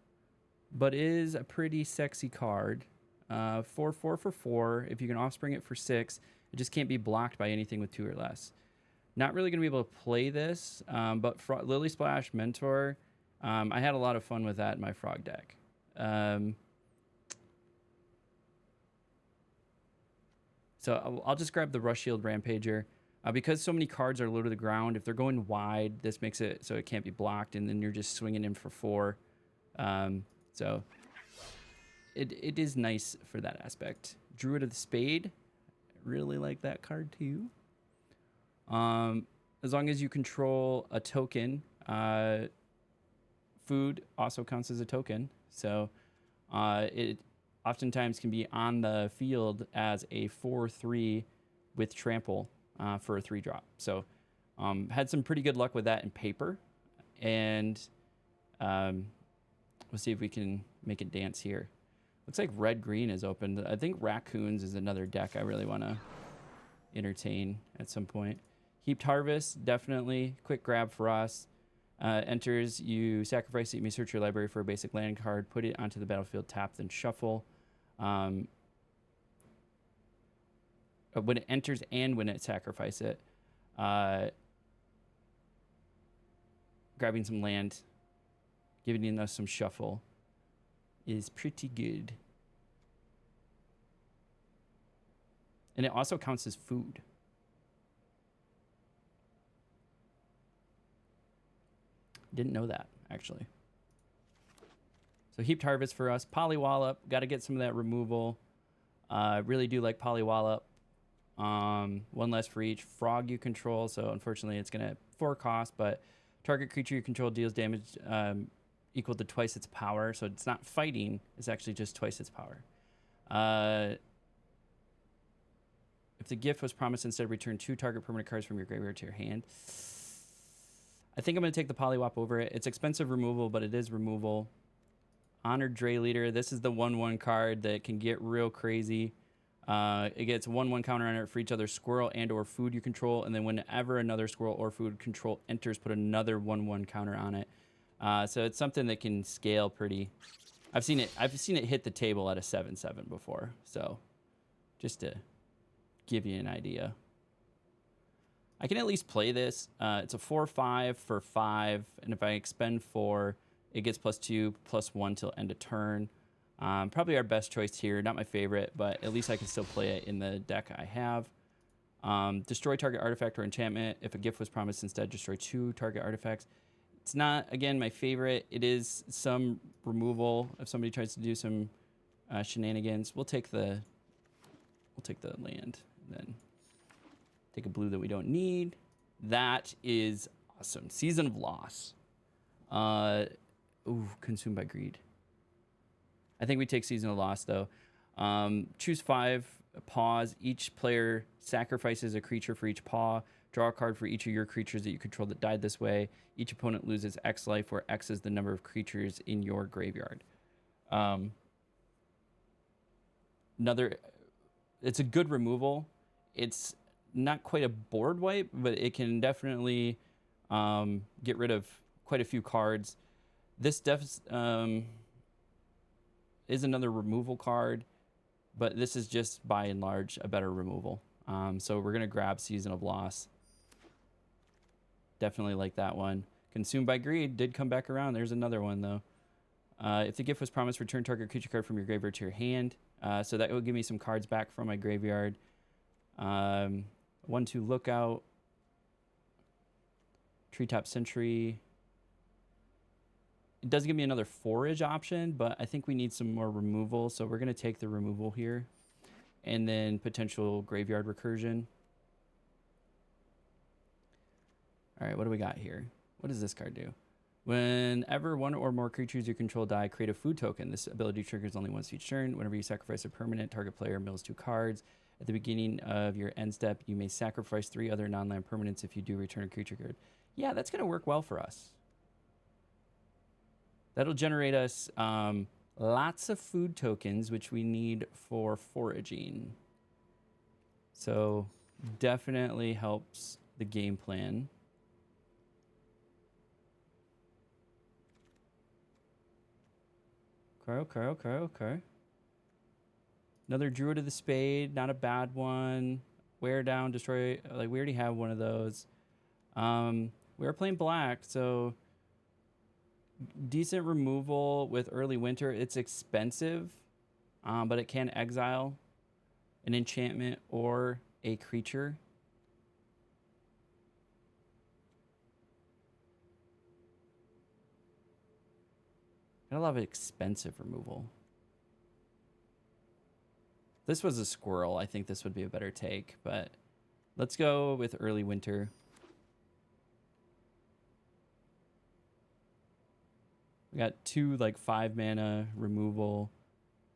but is a pretty sexy card. 4/4 for 4. If you can offspring it for 6, it just can't be blocked by anything with 2 or less. Not really gonna be able to play this, but Lily Splash Mentor, I had a lot of fun with that in my frog deck. So I'll just grab the Rush Shield Rampager. Because so many cards are low to the ground, if they're going wide, this makes it so it can't be blocked, and then you're just swinging in for 4. So it is nice for that aspect. Druid of the Spade, really like that card too. As long as you control a token, food also counts as a token. So it oftentimes can be on the field as a 4/3 with trample for a 3-drop. So had some pretty good luck with that in paper. And we'll see if we can make it dance here. Looks like red-green is open. I think Raccoons is another deck I really want to entertain at some point. Heaped Harvest, definitely. Quick grab for us. Enters, you sacrifice it, you may search your library for a basic land card, put it onto the battlefield, tap, then shuffle. When it enters and when it sacrifices it, grabbing some land, giving us some shuffle is pretty good. And it also counts as food. Didn't know that, actually. So Heaped Harvest for us. Polywallop, got to get some of that removal. Really do like Polywallop. One less for each frog you control, so unfortunately it's going to 4 cost, but target creature you control deals damage equal to twice its power, so it's not fighting, it's actually just twice its power. If the gift was promised, instead return 2 target permanent cards from your graveyard to your hand. I think I'm going to take the Polywop over it. It's expensive removal, but it is removal. Honored Dray Leader. This is the 1/1 card that can get real crazy. It gets 1/1 counter on it for each other squirrel and or food you control, and then whenever another squirrel or food control enters, put another 1/1 counter on it. So it's something that can scale pretty. I've seen it hit the table at a 7/7 before. So just to give you an idea. I can at least play this. It's a 4/5 for 5, and if I expend 4, it gets +2/+1 till end of turn. Probably our best choice here. Not my favorite, but at least I can still play it in the deck I have. Destroy target artifact or enchantment. If a gift was promised, instead destroy 2 target artifacts. It's not, again, my favorite. It is some removal if somebody tries to do some shenanigans. We'll take the land, and then take a blue that we don't need. That is awesome. Season of Loss. Consumed by Greed. I think we take Season of Loss, though. Choose 5, pause. Each player sacrifices a creature for each paw. Draw a card for each of your creatures that you control that died this way. Each opponent loses X life, where X is the number of creatures in your graveyard. It's a good removal. It's not quite a board wipe, but it can definitely get rid of quite a few cards. This is another removal card, but this is just by and large a better removal. So we're going to grab Season of Loss. Definitely like that one. Consumed by Greed did come back around. There's another one, though. If the gift was promised, return target creature card from your graveyard to your hand. So that will give me some cards back from my graveyard. 1/2 Lookout. Treetop Sentry. It does give me another forage option, but I think we need some more removal, so we're going to take the removal here. And then potential graveyard recursion. All right, what do we got here? What does this card do? Whenever 1 or more creatures you control die, create a food token. This ability triggers only once each turn. Whenever you sacrifice a permanent, target player mills 2 cards. At the beginning of your end step, you may sacrifice 3 other non-land permanents. If you do, return a creature card. Yeah, that's going to work well for us. That'll generate us lots of food tokens, which we need for foraging. So definitely helps the game plan. Okay. Another Druid of the Spade, not a bad one. Wear down, destroy. Like, we already have one of those. We are playing black, so decent removal with early winter. It's expensive, but it can exile an enchantment or a creature. Got a lot of expensive removal. If this was a squirrel, I think this would be a better take, but let's go with early winter. We got 2 like 5 mana removal,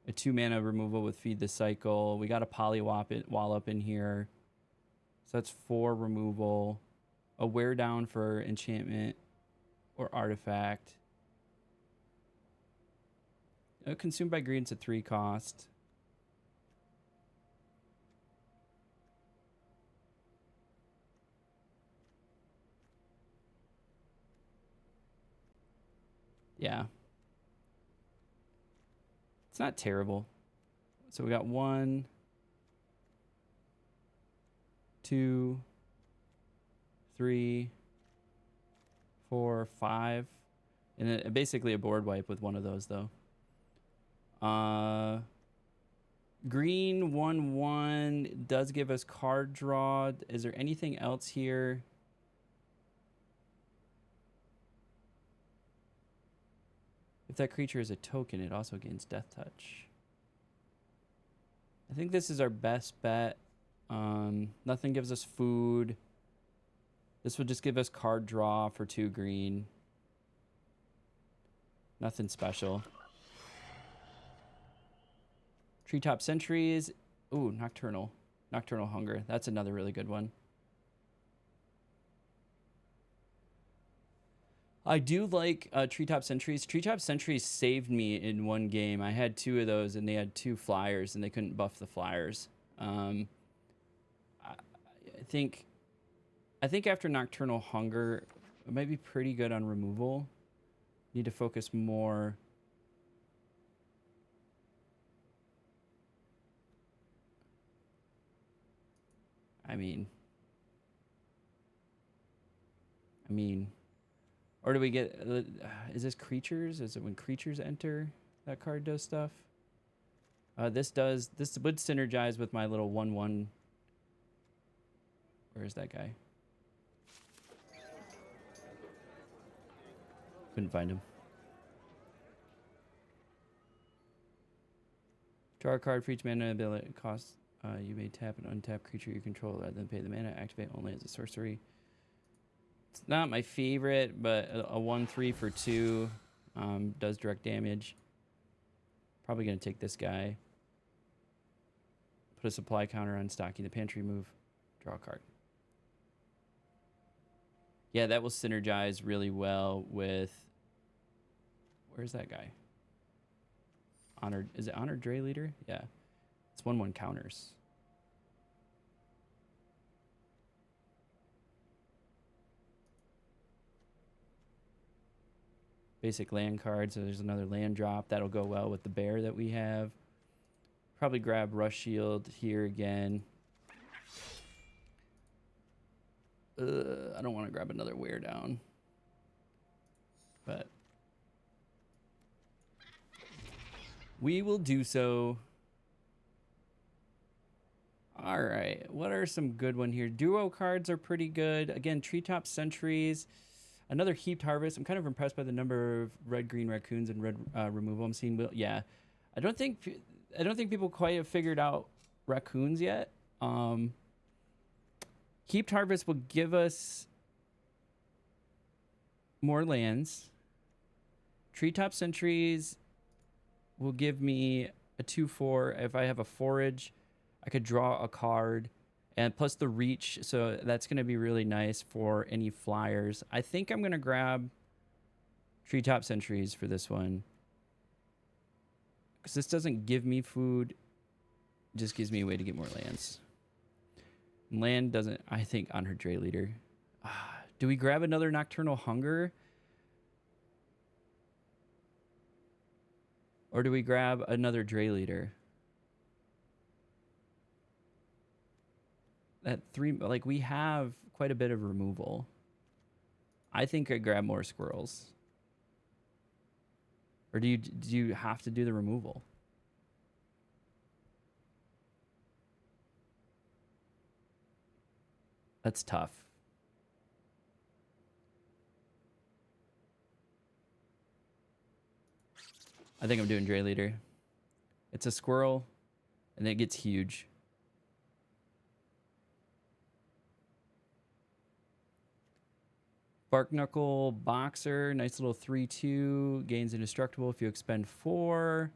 a 2 mana removal with Feed the Cycle. We got a Polywallop in here, so that's 4 removal. A Wear Down for enchantment or artifact. Consumed by Greed, it's a 3 cost. Yeah. It's not terrible. So we got 1, 2, 3, 4, 5. And then basically a board wipe with one of those, though. Green 1/1 does give us card draw. Is there anything else here? If that creature is a token, it also gains Death Touch. I think this is our best bet. Nothing gives us food. This would just give us card draw for 2 green. Nothing special. Treetop Sentries. Ooh, Nocturnal. Nocturnal Hunger. That's another really good one. I do like Treetop Sentries. Treetop Sentries saved me in one game. I had 2 of those, and they had 2 flyers, and they couldn't buff the flyers. I think after Nocturnal Hunger, it might be pretty good on removal. Need to focus more. I mean, or do we get? Is this creatures? Is it when creatures enter that card does stuff? This would synergize with my little 1/1. Where is that guy? Couldn't find him. Draw a card for each mana ability cost. You may tap an untapped creature you control rather than pay the mana. Activate only as a sorcery. It's not my favorite, but a 1/3 for 2 does direct damage. Probably going to take this guy. Put a supply counter on stocking the pantry move. Draw a card. Yeah, that will synergize really well with... Where's that guy? Honored. Is it Honored Dray Leader? Yeah. It's 1/1 counters. Basic land cards. So there's another land drop. That'll go well with the bear that we have. Probably grab Rush Shield here again. I don't want to grab another Wear Down. But we will do so. All right. What are some good one here? Duo cards are pretty good. Again, Treetop Sentries. Another Heaped Harvest. I'm kind of impressed by the number of red-green raccoons and red removal I'm seeing. Yeah. I don't think people quite have figured out raccoons yet. Heaped Harvest will give us more lands. Treetop Sentries will give me a 2/4. If I have a forage, I could draw a card. And plus the reach, so that's going to be really nice for any flyers. I think I'm going to grab Treetop Sentries for this one. Because this doesn't give me food. It just gives me a way to get more lands. Land doesn't, I think, on her Dray Leader. Do we grab another Nocturnal Hunger? Or do we grab another Dray Leader? That 3, like, we have quite a bit of removal. I think I grab more Squirrels. Or do you have to do the removal? That's tough. I think I'm doing Dray Leader. It's a squirrel, and it gets huge. Barknuckle Boxer, nice little 3/2, gains indestructible if you expend 4.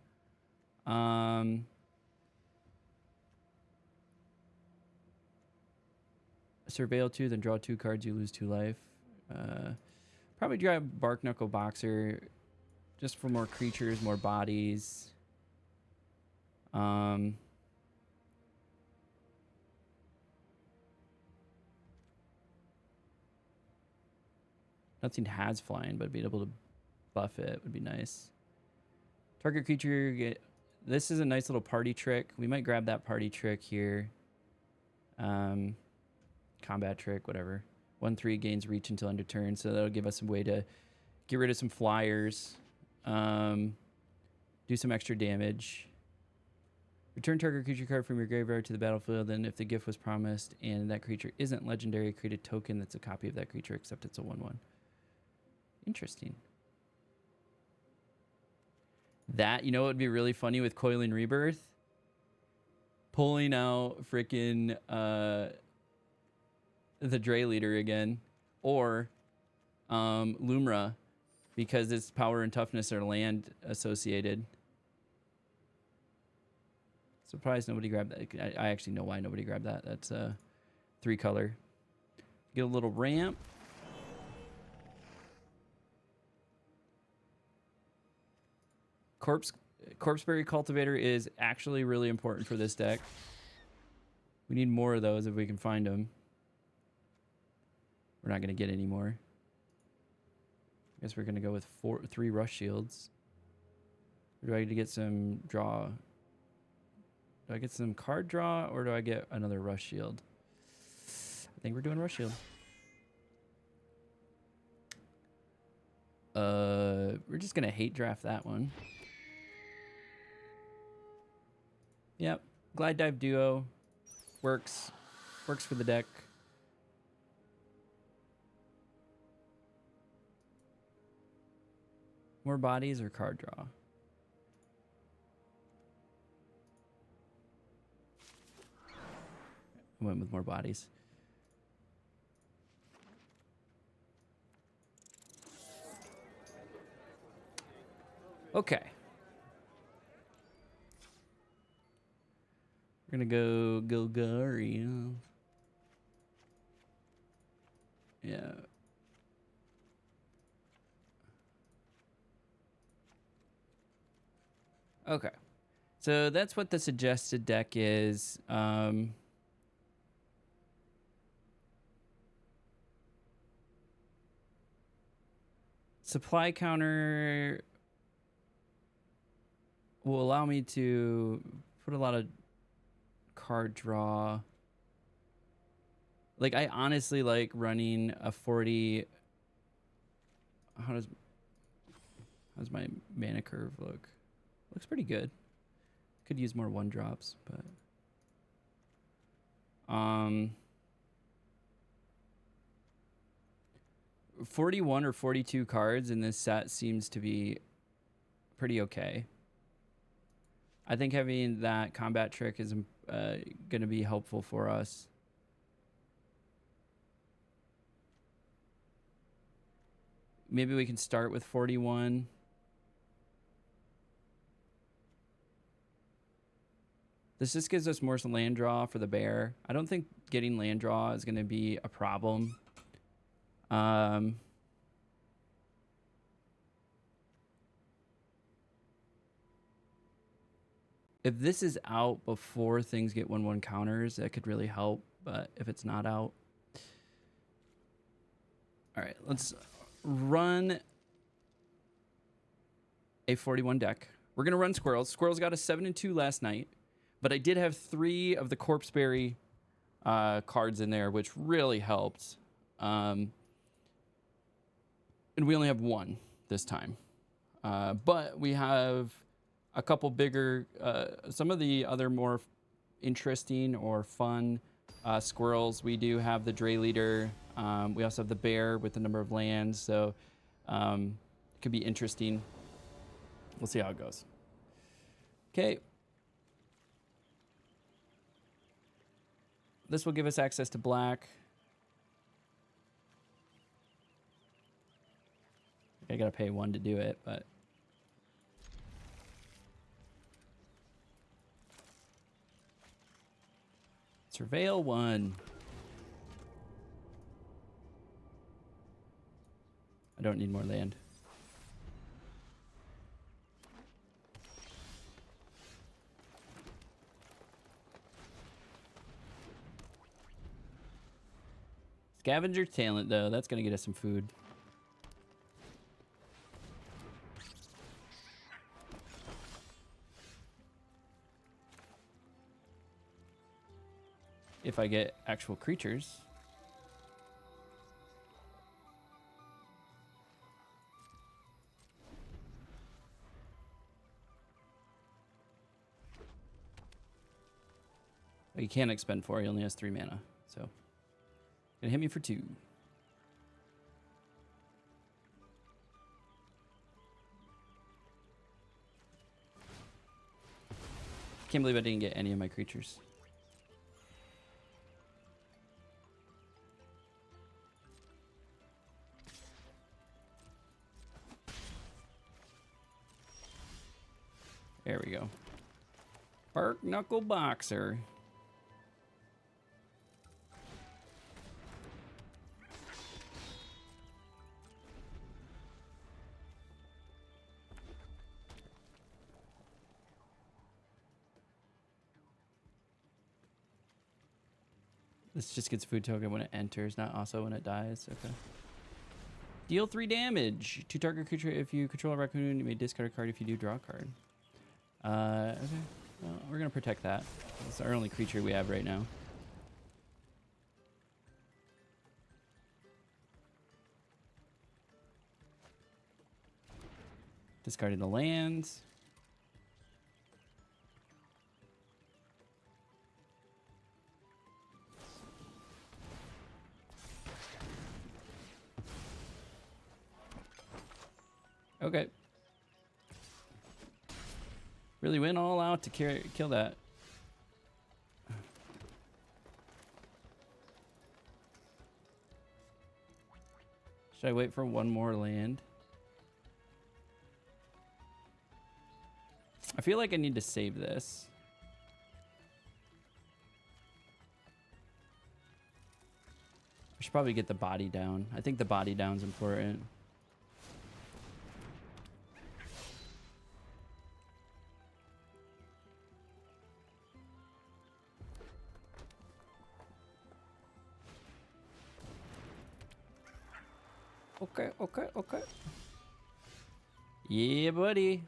Surveil 2, then draw 2 cards, you lose 2 life. Probably grab Barknuckle Boxer just for more creatures, more bodies. Nothing has flying, but being able to buff it would be nice. Target creature get. This is a nice little party trick. We might grab that party trick here. Combat trick, whatever. 1/3 gains reach until end of turn, so that'll give us a way to get rid of some flyers. Do some extra damage. Return target creature card from your graveyard to the battlefield, and if the gift was promised and that creature isn't legendary, create a token that's a copy of that creature, except it's a 1/1. Interesting. That, you know what would be really funny with Coiling Rebirth? Pulling out freaking the Dre Leader again. Or Lumra, because its power and toughness are land associated. Surprised nobody grabbed that. I actually know why nobody grabbed that. That's a 3-color. Get a little ramp. Corpseberry Cultivator is actually really important for this deck. We need more of those if we can find them. We're not going to get any more. I guess we're going to go with 3 Rush Shields. Or do I need to get some draw? Do I get some card draw, or do I get another Rush Shield? I think we're doing Rush Shield. We're just going to hate draft that one. Yep. Glide Dive Duo. Works. Works for the deck. More bodies or card draw? I went with more bodies. Okay. We're gonna go Golgari. Yeah. Okay. So that's what the suggested deck is. Supply counter will allow me to put a lot of card draw. Like, I honestly like running a 40. How does my mana curve look? Looks pretty good. Could use more 1-drops, but 41 or 42 cards in this set seems to be pretty okay. I think having that combat trick is going to be helpful for us. Maybe we can start with 41. This just gives us more land draw for the bear. I don't think getting land draw is going to be a problem. If this is out before things get 1/1 counters, that could really help. But if it's not out... All right, let's run a 41 deck. We're going to run Squirrels. Squirrels got a 7-2 last night. But I did have 3 of the Corpseberry cards in there, which really helped. And we only have 1 this time. But we have a couple bigger, some of the other more interesting or fun Squirrels. We do have the Dre Leader. We also have the Bear with the number of lands. So it could be interesting. We'll see how it goes. Okay. This will give us access to black. I gotta pay 1 to do it, but... Surveil 1. I don't need more land. Scavenger Talent, though. That's going to get us some food. if I get actual creatures. He can't expend 4. He only has 3 mana. So, gonna hit me for 2. Can't believe I didn't get any of my creatures. There we go. Bark Knuckle Boxer. This just gets food token when it enters, not also when it dies. Okay. Deal 3 damage to target creature. If you control a raccoon, you may discard a card. If you do, draw a card. Okay. Well, we're gonna protect that. It's our only creature we have right now. Discarding the lands. Okay. Really went all out to kill that. Should I wait for one more land? I feel like I need to save this. I should probably get the body down. I think the body down's important. Okay. Yeah, buddy.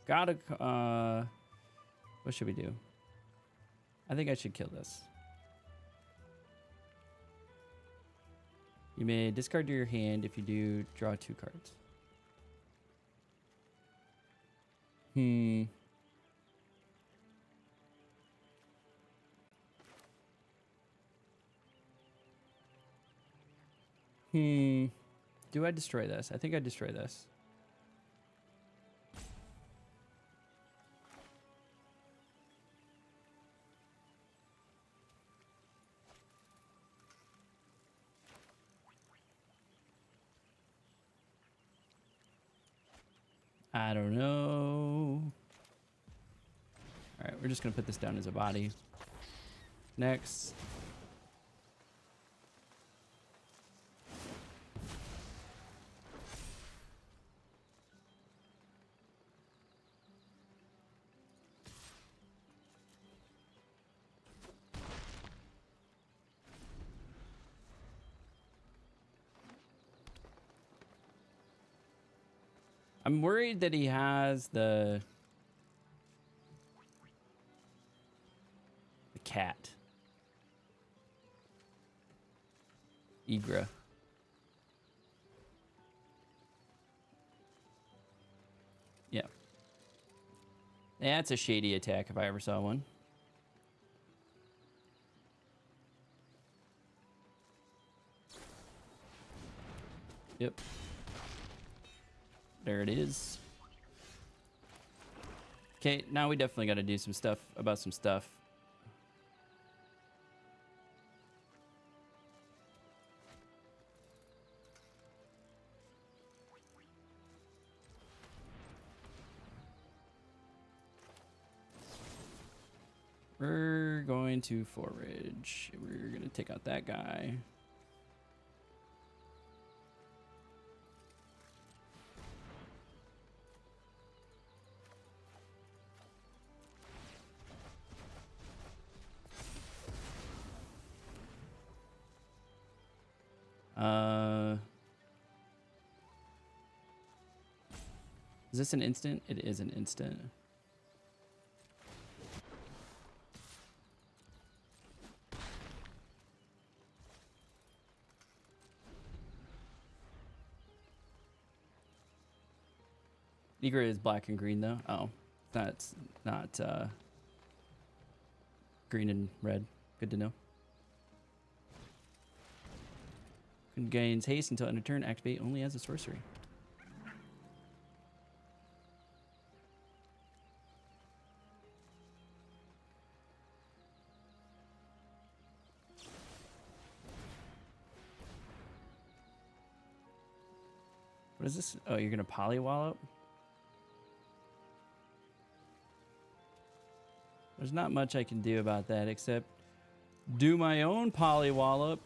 Gotta, what should we do? I think I should kill this. You may discard your hand. If you do, draw 2 cards. Do I destroy this? I think I destroy this. I don't know. All right, we're just gonna put this down as a body. Next. I'm worried that he has the cat. Igra. Yeah. That's a shady attack if I ever saw one. Yep. There it is. Okay, now we definitely got to do some stuff about some stuff. We're going to forage. We're going to take out that guy. Is this an instant? It is an instant. Negro is black and green though. Oh, that's not green and red. Good to know. Gains haste until end of turn. Activate only as a sorcery. What is this? Oh, you're gonna polywallop? There's not much I can do about that except do my own polywallop.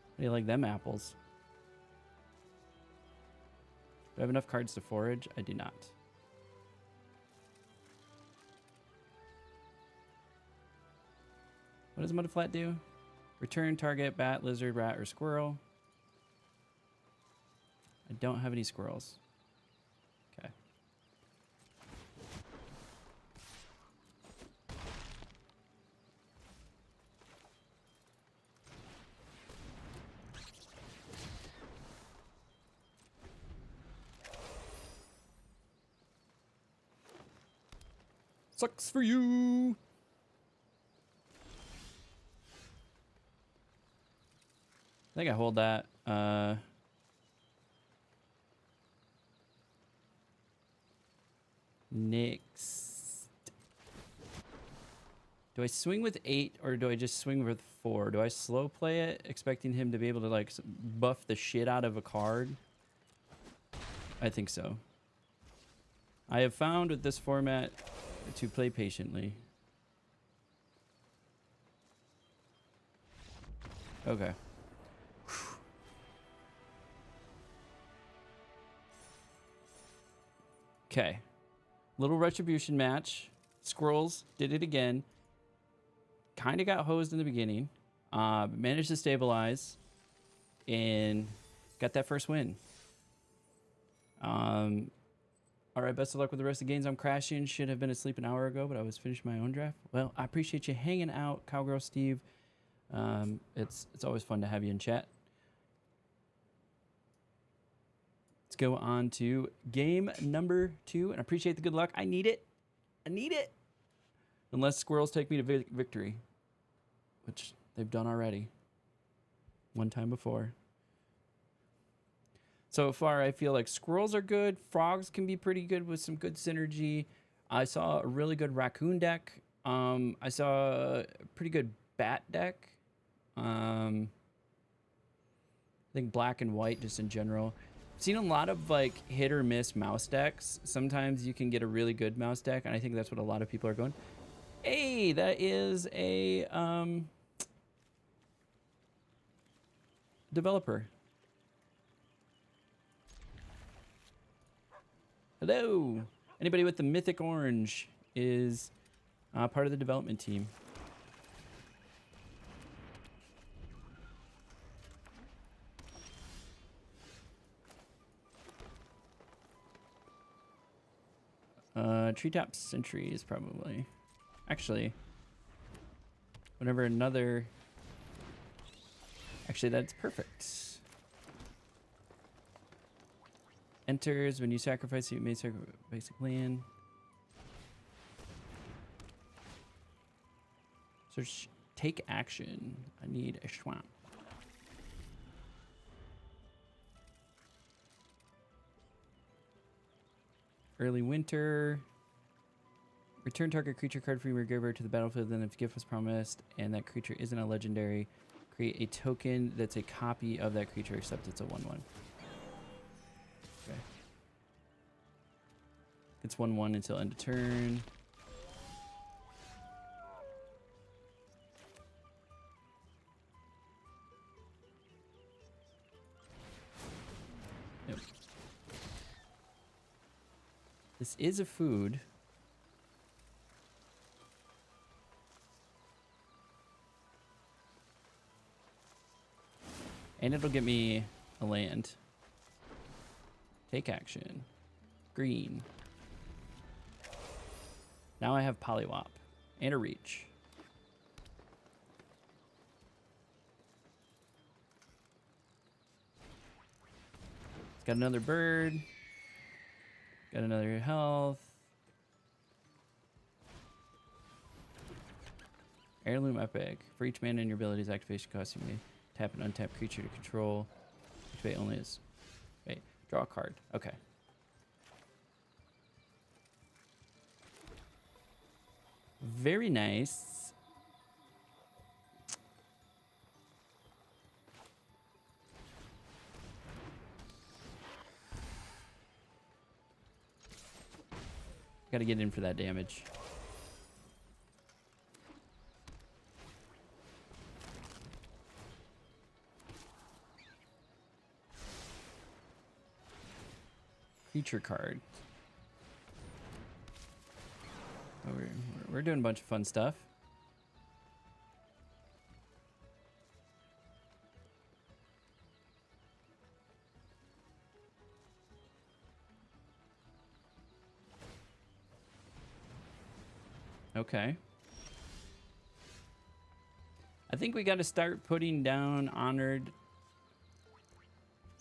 How do you like them apples? Do I have enough cards to forage? I do not. What does Mudflat do? Return target bat, lizard, rat, or squirrel. I don't have any squirrels. Okay. Sucks for you. I think I hold that. Next. Do I swing with 8 or do I just swing with 4? Do I slow play it, expecting him to be able to like buff the shit out of a card? I think so. I have found with this format to play patiently. Okay. Okay. Little retribution match. Squirrels did it again. Kind of got hosed in the beginning. Managed to stabilize. And got that first win. All right, best of luck with the rest of the games. I'm crashing. Should have been asleep an hour ago, but I was finishing my own draft. Well, I appreciate you hanging out, Cowgirl Steve. It's always fun to have you in chat. Let's go on to game number 2. And I appreciate the good luck. I need it. I need it. Unless Squirrels take me to victory, which they've done already. One time before. So far, I feel like Squirrels are good. Frogs can be pretty good with some good synergy. I saw a really good raccoon deck. I saw a pretty good bat deck. I think black and white just in general. I've seen a lot of like hit or miss mouse decks. Sometimes you can get a really good mouse deck, and I think that's what a lot of people are going. Hey, that is a developer. Hello. Anybody with the Mythic Orange is part of the development team. Treetop Sentry is probably... Actually, whenever another... Actually, that's perfect. Enters when you sacrifice, you may sacrifice basic land. Search, take action. I need a swamp. Early winter. Return target creature card from your graveyard to the battlefield. Then, if gift was promised and that creature isn't a legendary, create a token that's a copy of that creature, except it's a 1/1. Okay. It's 1/1 until end of turn. Yep. This is a food. And it'll get me a land. Take action. Green. Now I have Polywop and a reach. Got another bird. Got another health. Heirloom epic. For each mana in your ability's activation cost, you may tap an untapped creature to control. Activate only as... Wait, draw a card. Okay. Very nice. Gotta get in for that damage. Feature card. Oh, we're doing a bunch of fun stuff. Okay. I think we got to start putting down honored.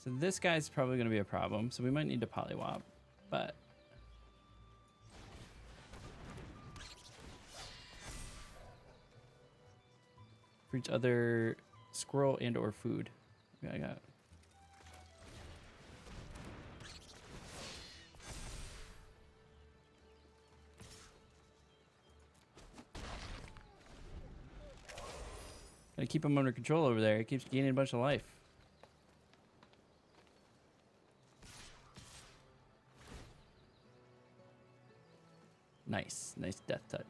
So this guy's probably going to be a problem. So we might need to polywop, but for each other squirrel and or food. I got. Gotta keep him under control over there. He keeps gaining a bunch of life. Nice. Nice death touch.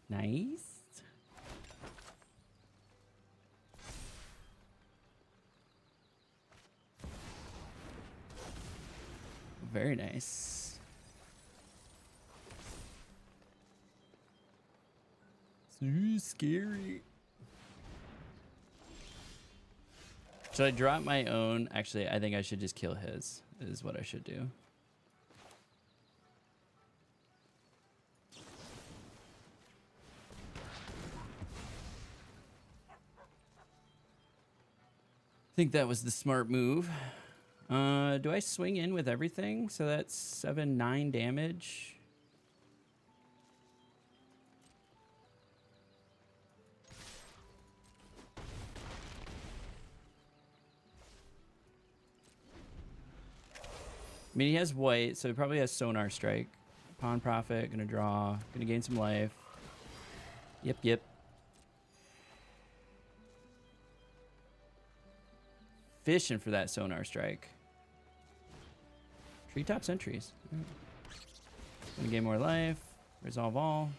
Nice. Very nice. So scary. Should I drop my own? Actually, I think I should just kill his, is what I should do. I think that was the smart move. Do I swing in with everything? So that's 7-9 damage. I mean, he has white, so he probably has Sonar Strike. Pawn Profit, gonna draw, gonna gain some life. Yep. Fishing for that Sonar Strike. Treetop Sentries. Gonna gain more life. Resolve all.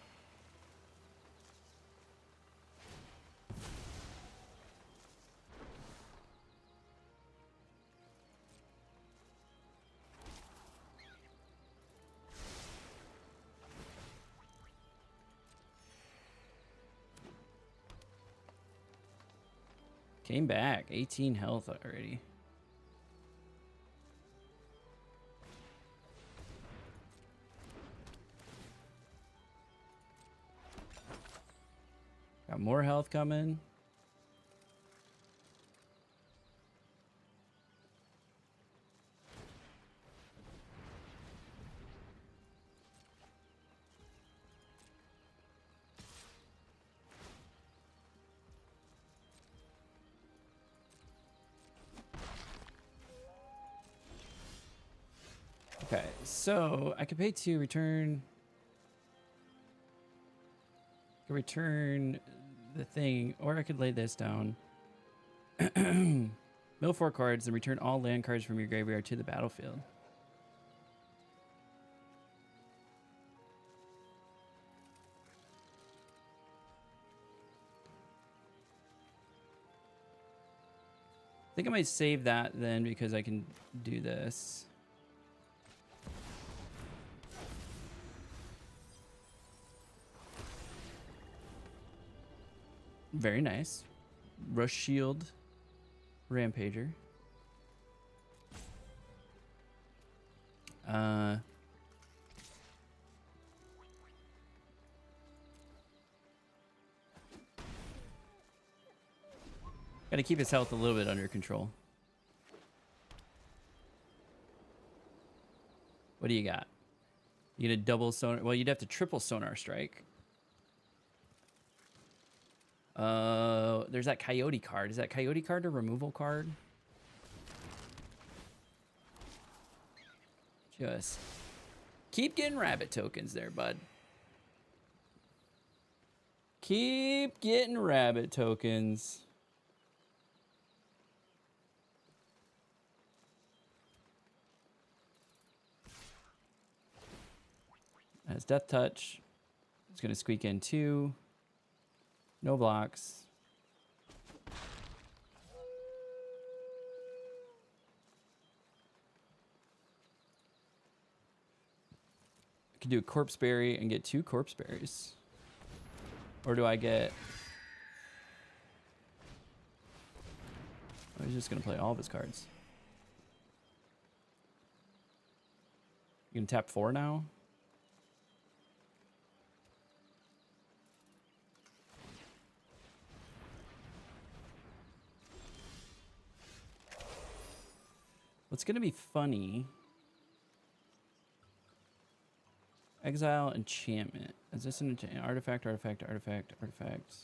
Came back. 18 health already. Got more health coming. Okay, so I could pay to return. I could return the thing, or I could lay this down. Mill 4 cards and return all land cards from your graveyard to the battlefield. I think I might save that then because I can do this. Very nice. Rush Shield, Rampager. Gotta keep his health a little bit under control. What do you got? You get a double sonar. Well, you'd have to triple sonar strike. There's that coyote card. Is that coyote card a removal card? Just keep getting rabbit tokens there, bud. Keep getting rabbit tokens. Has Death Touch. It's going to squeak in 2. No blocks. I can do a Corpse Berry and get 2 Corpse Berries. Or do I get... Oh, he's just going to play all of his cards. You can tap 4 now? What's going to be funny... Exile enchantment. Is this an artifact, artifact, artifact, artifact?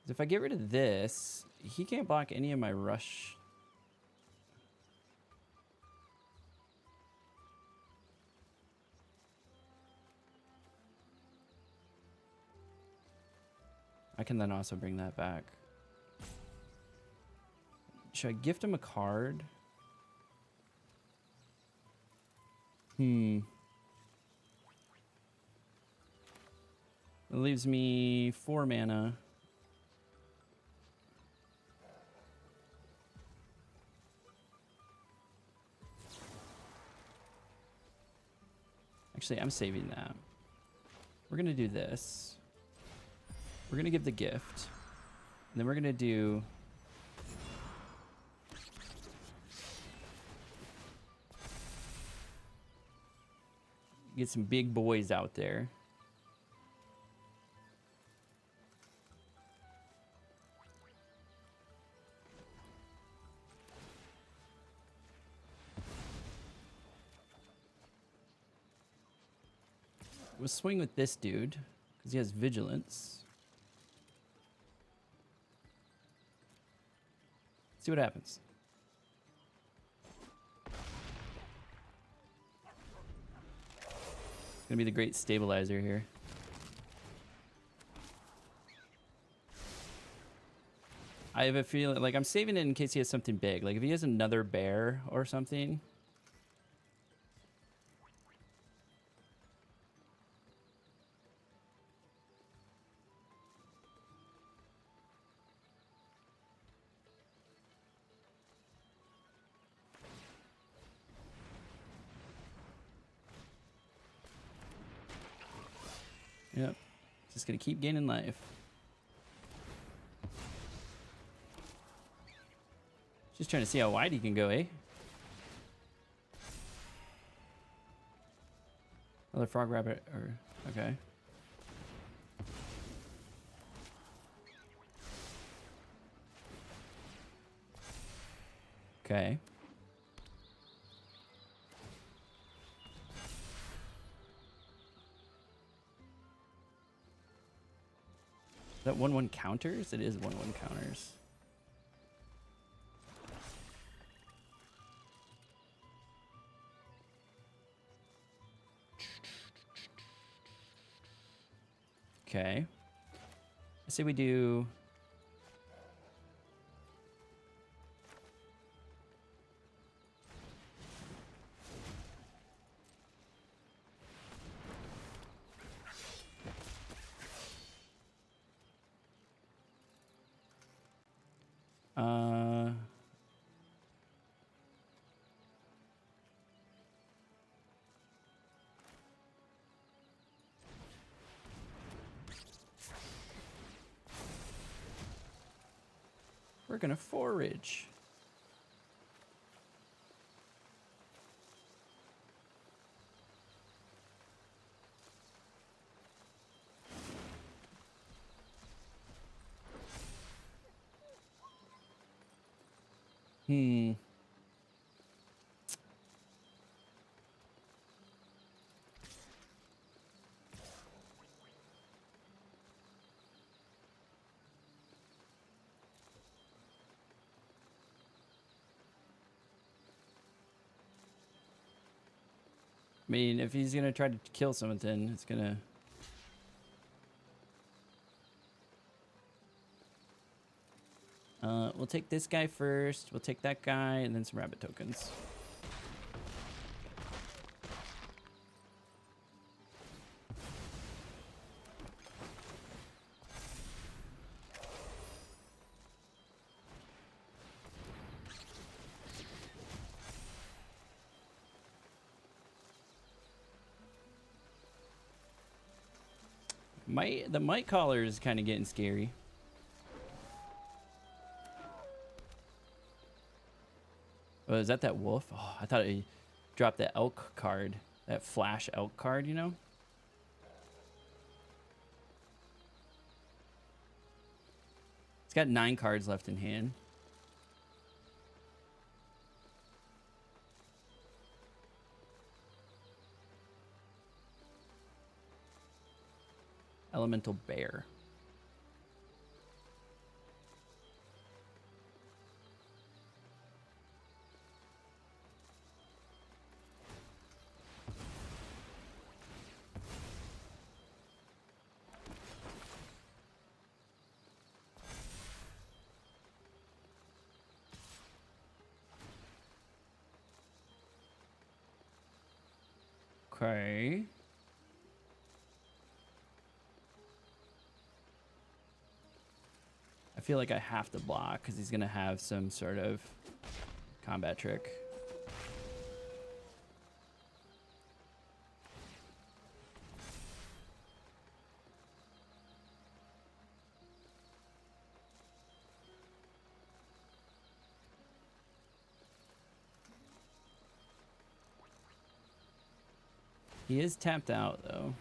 If I get rid of this, he can't block any of my rush. I can then also bring that back. Should I gift him a card? It leaves me 4 mana. Actually, I'm saving that. We're going to do this. We're going to give the gift. And then we're going to do... Get some big boys out there. We'll swing with this dude, because he has vigilance. See what happens. It's gonna be the great stabilizer here. I have a feeling, like, I'm saving it in case he has something big. Like, if he has another bear or something. Yep. Just gonna keep gaining life. Just trying to see how wide he can go, eh? Another frog rabbit, or... Okay. Okay. Is that 1/1 counters? It is 1/1 counters. Okay. I say we do... We're gonna forage. Hmm. I mean, if he's gonna try to kill something, it's gonna... we'll take this guy first. We'll take that guy, and then some rabbit tokens. The might collar is kind of getting scary. Oh, is that wolf? Oh, I thought he dropped that elk card, that flash elk card, you know? It's got 9 cards left in hand. Elemental bear. Okay. I feel like I have to block because he's going to have some sort of combat trick. He is tapped out, though.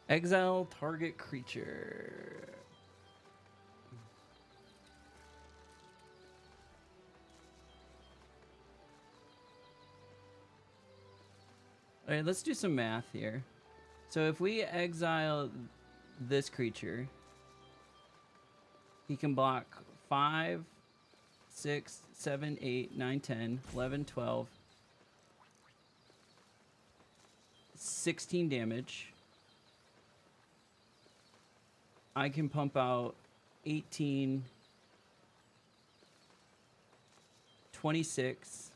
Exile target creature. All right, let's do some math here. So if we exile this creature, he can block 5, 6, 7, 8, 9, 10, 11, 12, 16 damage. I can pump out 18, 26,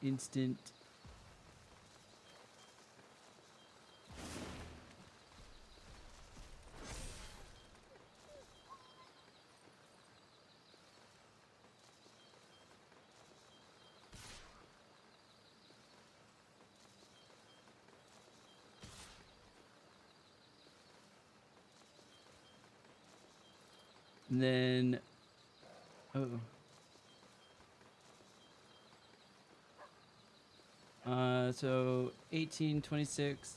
instant. And then, so 18, 26.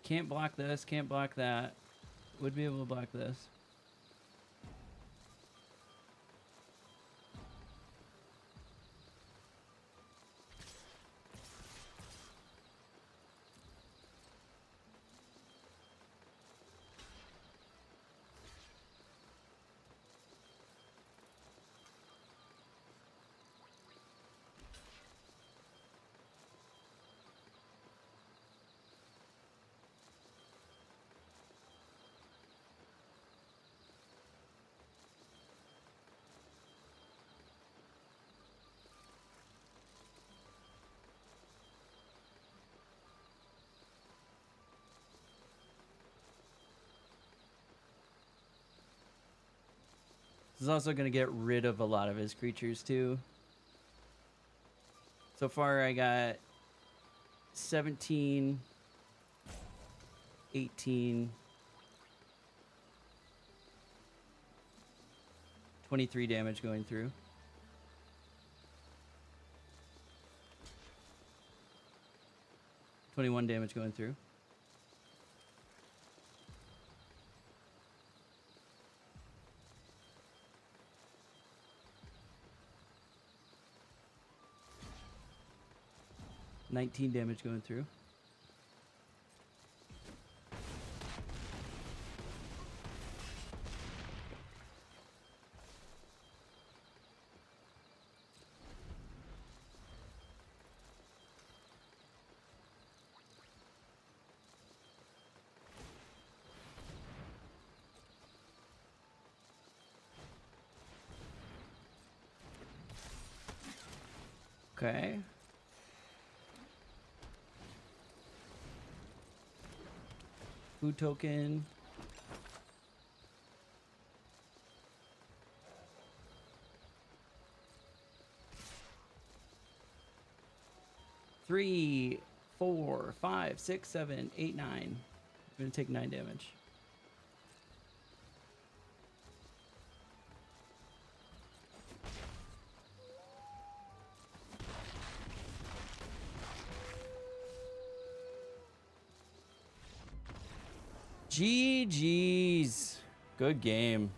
Can't block this, can't block that. Would be able to block this. He's also going to get rid of a lot of his creatures too. So far I got 17, 18, 23 damage going through. $21 damage going through. $19 damage going through. Okay. Food token. Three, 4, 5, 6, 7, 8, 9. I'm gonna take 9 damage. GG's. Good game.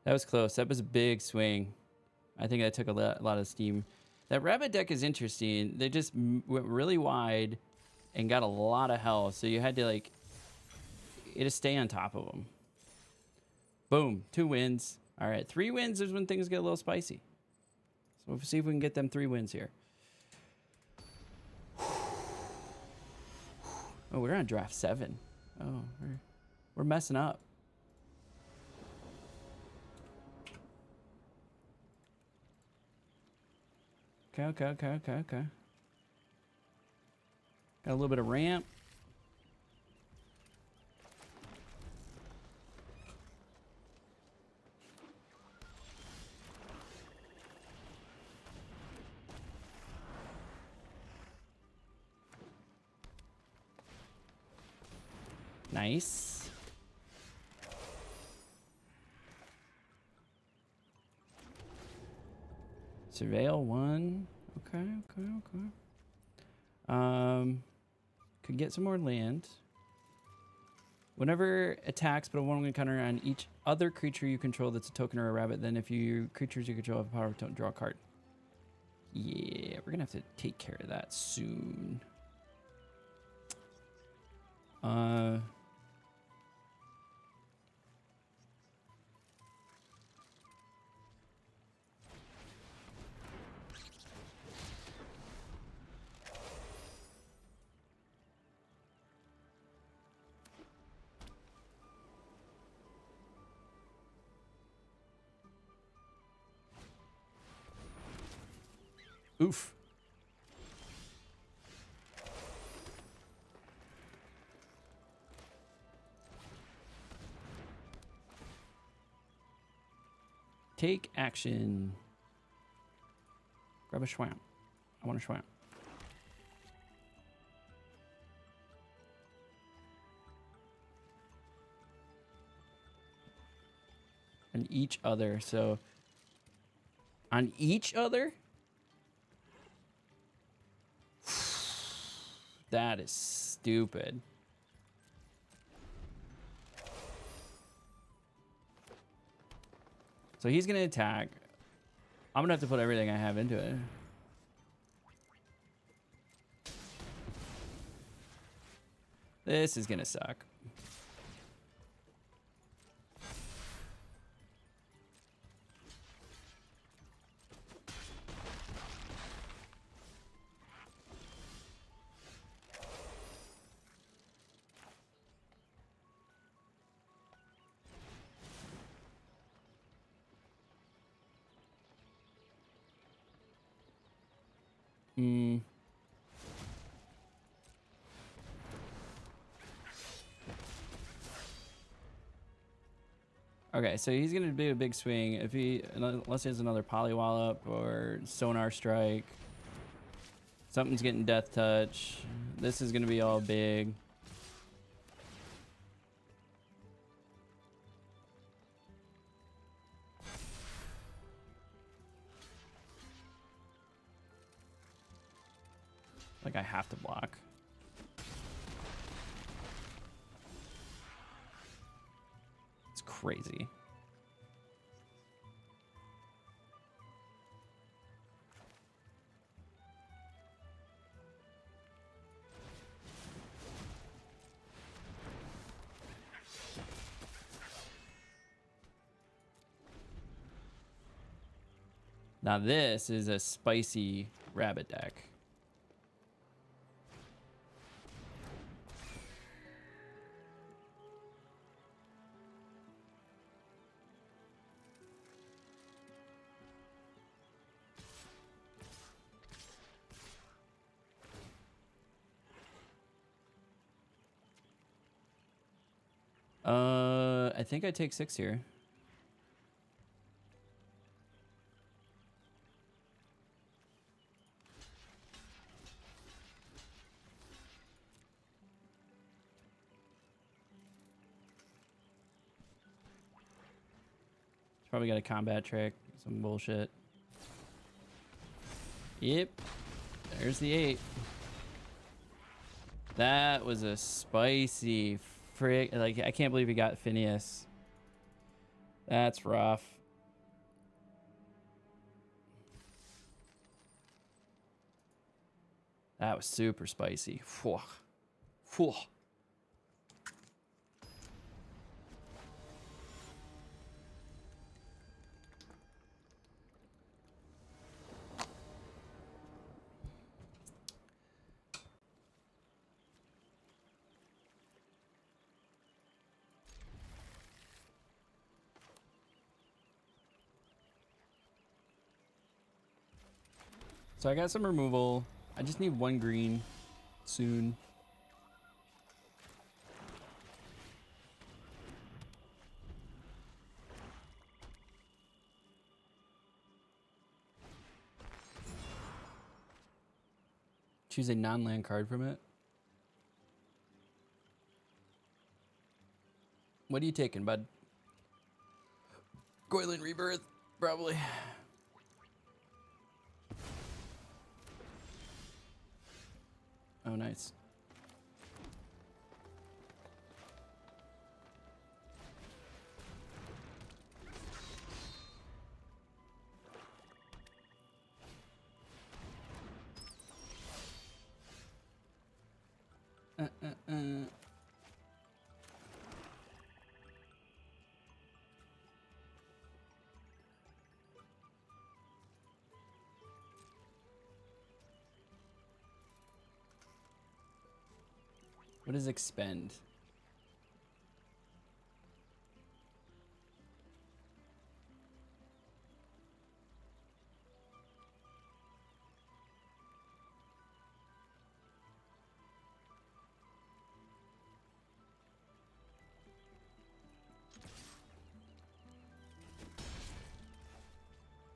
That was close. That was a big swing. I think that took a lot of steam. That rabbit deck is interesting. They just went really wide and got a lot of health. So you had to like, you had to stay on top of them. Boom, 2 wins. All right, 3 wins is when things get a little spicy. So we'll see if we can get them 3 wins here. Oh, we're on draft 7. Oh, we're messing up. Okay. Got a little bit of ramp. Nice. Surveil 1. Okay. Could get some more land. Whenever attacks, put a 1/1 counter on each other creature you control that's a token or a rabbit. Then if you creatures you control have power, don't draw a card. Yeah, we're gonna have to take care of that soon. Oof. Take action. Grab a swamp. I want a swamp. On each other, so on each other? That is stupid. So he's gonna attack. I'm gonna have to put everything I have into it. This is gonna suck. Okay, so he's gonna do a big swing if he, unless he has another Polywallop or Sonar Strike. Something's getting Death Touch. This is gonna be all big. Like I have to block. It's crazy. Now this is a spicy rabbit deck. I think I take 6 here. Probably got a combat trick, some bullshit. Yep, there's the 8. That was a spicy frick. Like, I can't believe he got Phineas. That's rough. That was super spicy. Phew. Phew. So I got some removal. I just need 1 green soon. Choose a non-land card from it. What are you taking, bud? Coiling Rebirth, probably. Oh, nice. What does expend?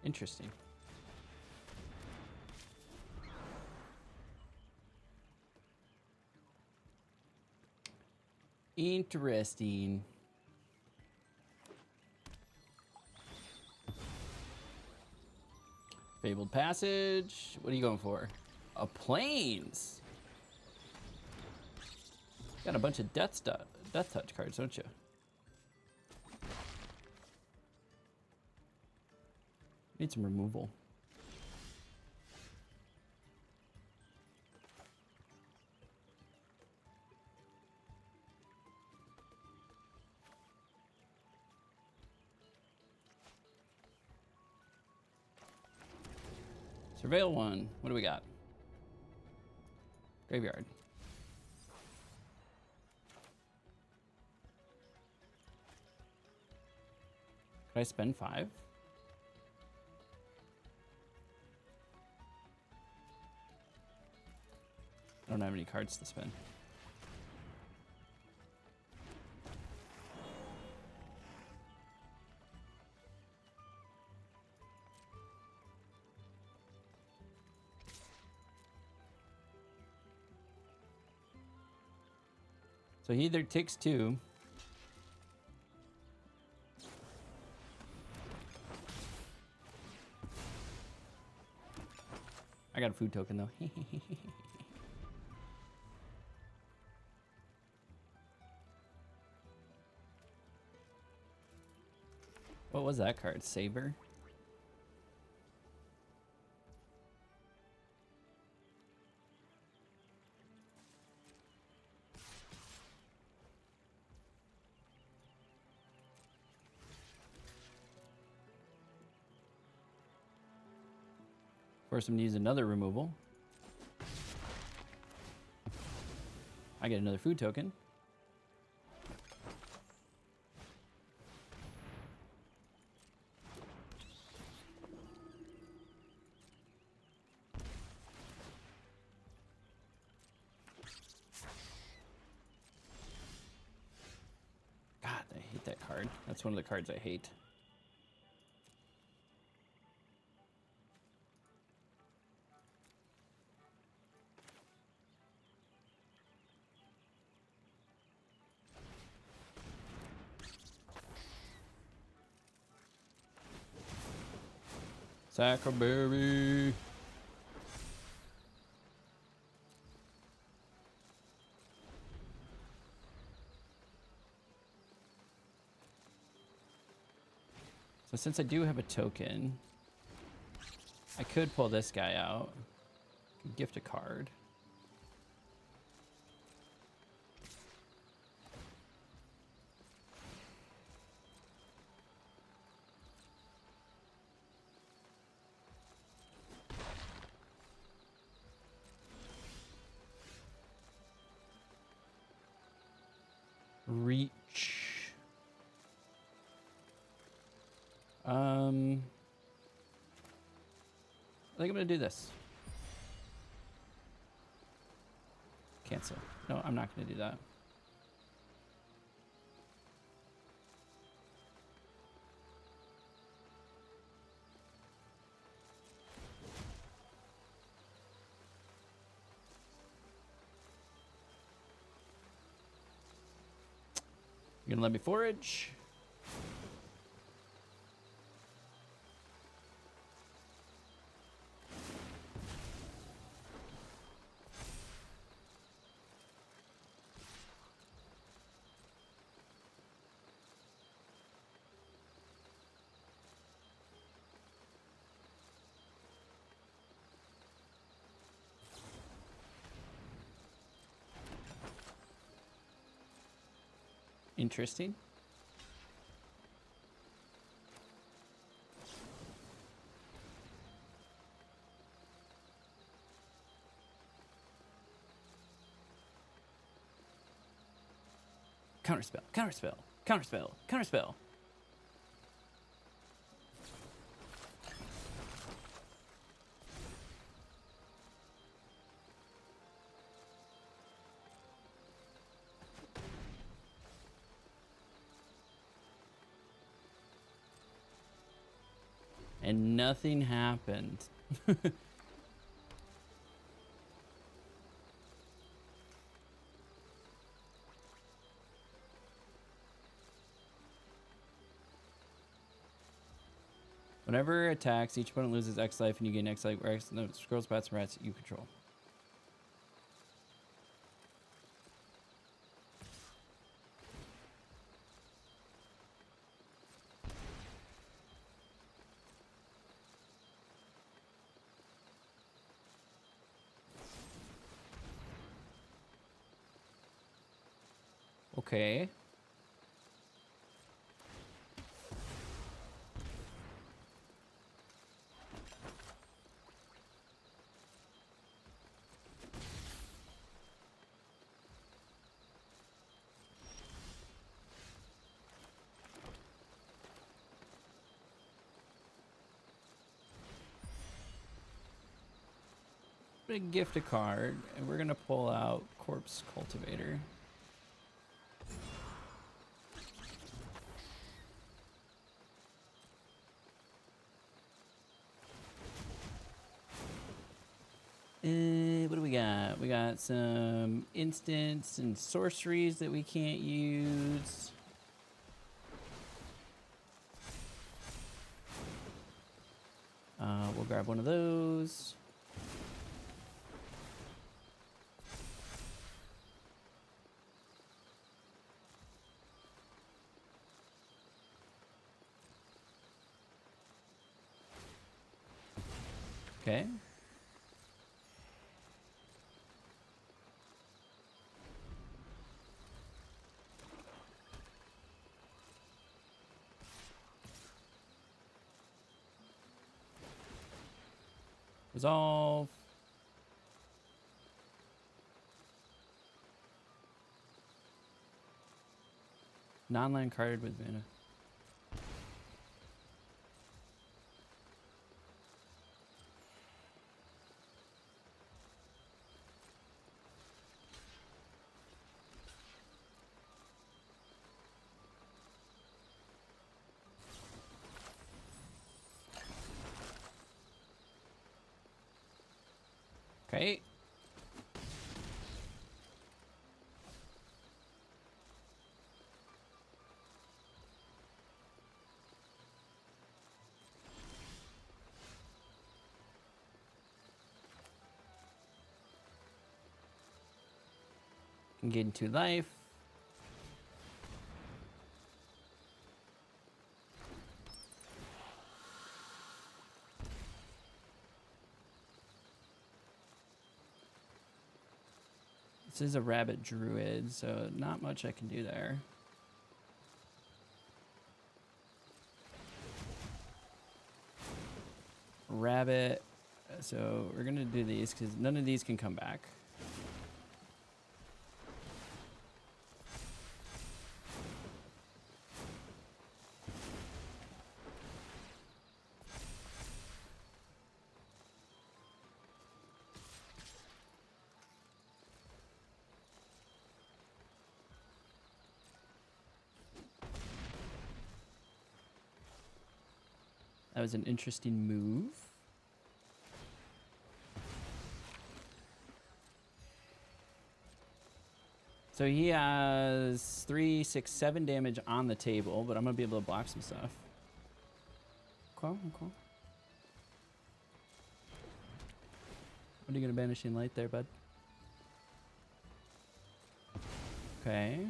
Interesting. Interesting. Fabled Passage. What are you going for? A Plains. Got a bunch of Death Touch cards, don't you? Need some removal. Surveil 1. What do we got? Graveyard. Could I spend 5? I don't have any cards to spend. So he either takes 2. I got a food token though. What was that card? Saber? Force him to use another removal. I get another food token. God, I hate that card. That's one of the cards I hate. Sacraberry. So since I do have a token, I could pull this guy out. Gift a card. Reach. I think I'm gonna do this. Cancel. No, I'm not gonna do that. You're gonna let me forage? Interesting. Counterspell, counterspell, counterspell, counterspell. And nothing happened. Whenever it attacks, each opponent loses X life and you gain X life or X, no, squirrels, bats, and rats you control. Okay. Gonna gift a card, and we're gonna pull out Corpse Cultivator. What do we got? We got some instants and sorceries that we can't use. We'll grab one of those. Okay. Resolve. Non-land carded with mana. Okay. Can get into life. This is a rabbit druid, so not much I can do there. Rabbit. So we're gonna do these because none of these can come back. That was an interesting move. So he has 3, 6, 7 damage on the table, but I'm gonna be able to block some stuff. Cool, cool. What are you gonna banishing light there, bud? Okay.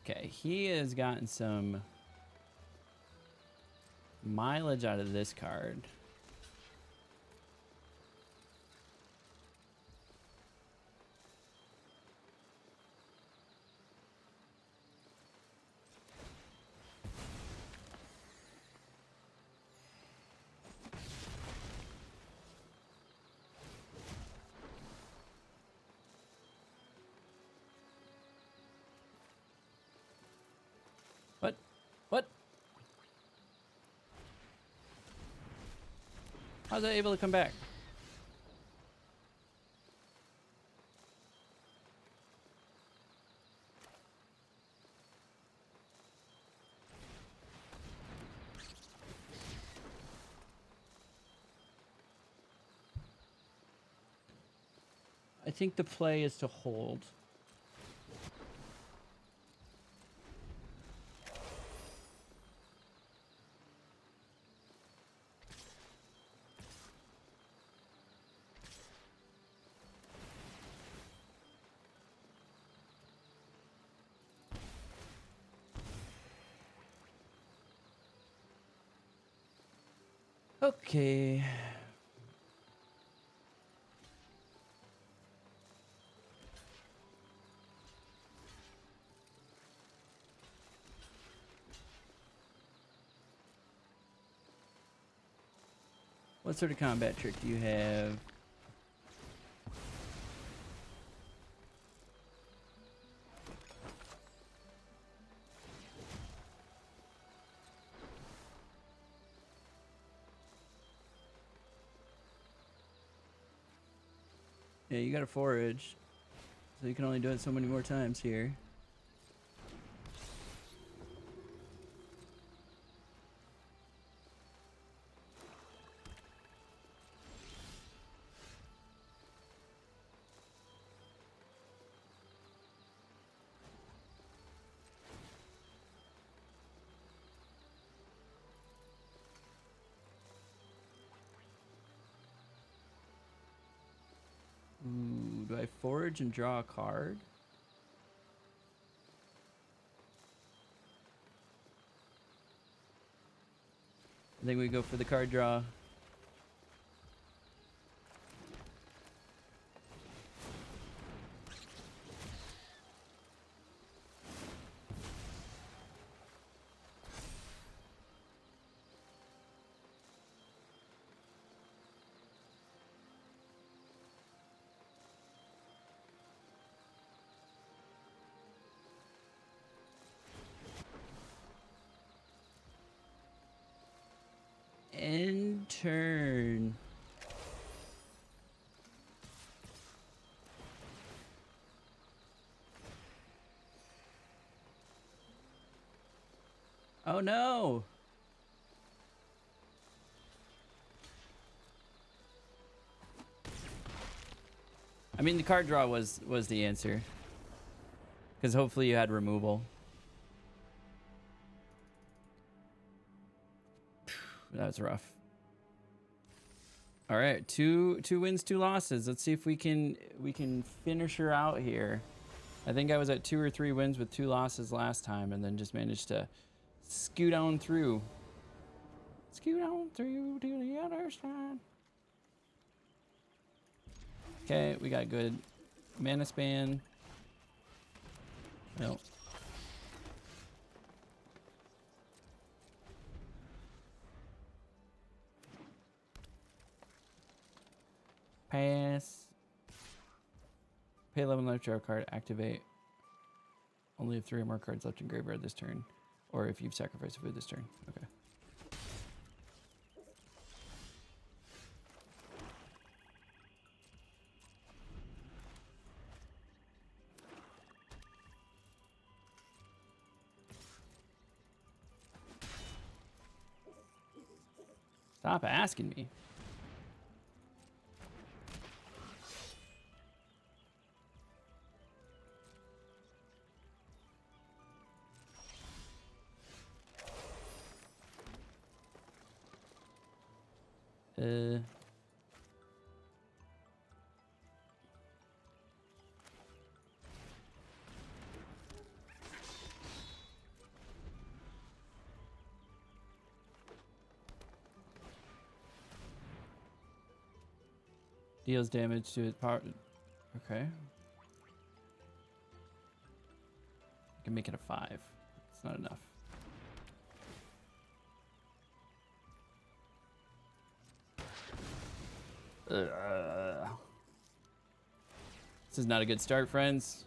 Okay, he has gotten some mileage out of this card. What? How's that able to come back? I think the play is to hold. Okay. What sort of combat trick do you have? Yeah, you got to forage. So you can only do it so many more times here. Ooh, do I forage and draw a card? I think we go for the card draw. End turn. Oh no! I mean, the card draw was the answer. Because hopefully you had removal. That was rough. All right, two wins, 2 losses. Let's see if we can finish her out here. I think I was at 2 or 3 wins with 2 losses last time, and then just managed to scoot on through. Scoot on through to the other side. Okay, we got good mana span. Nope. Pass. Pay 11 life, draw a card, activate. Only have 3 or more cards left in graveyard this turn. Or if you've sacrificed a food this turn. Okay. Stop asking me. Deals damage to its power. Okay. I can make it a 5. It's not enough. This is not a good start, friends.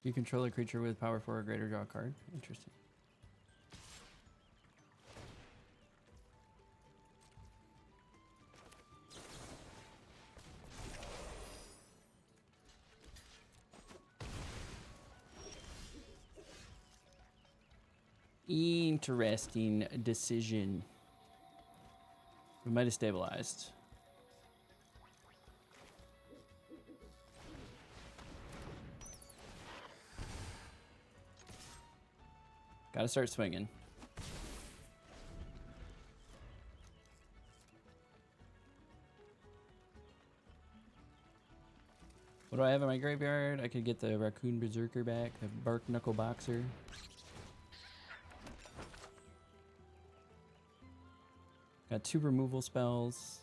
You control a creature with power 4 or greater, draw a card. Interesting. Interesting decision. We might have stabilized. Gotta start swinging. What do I have in my graveyard? I could get the Raccoon Berserker back, the Bark Knuckle Boxer. Got 2 removal spells.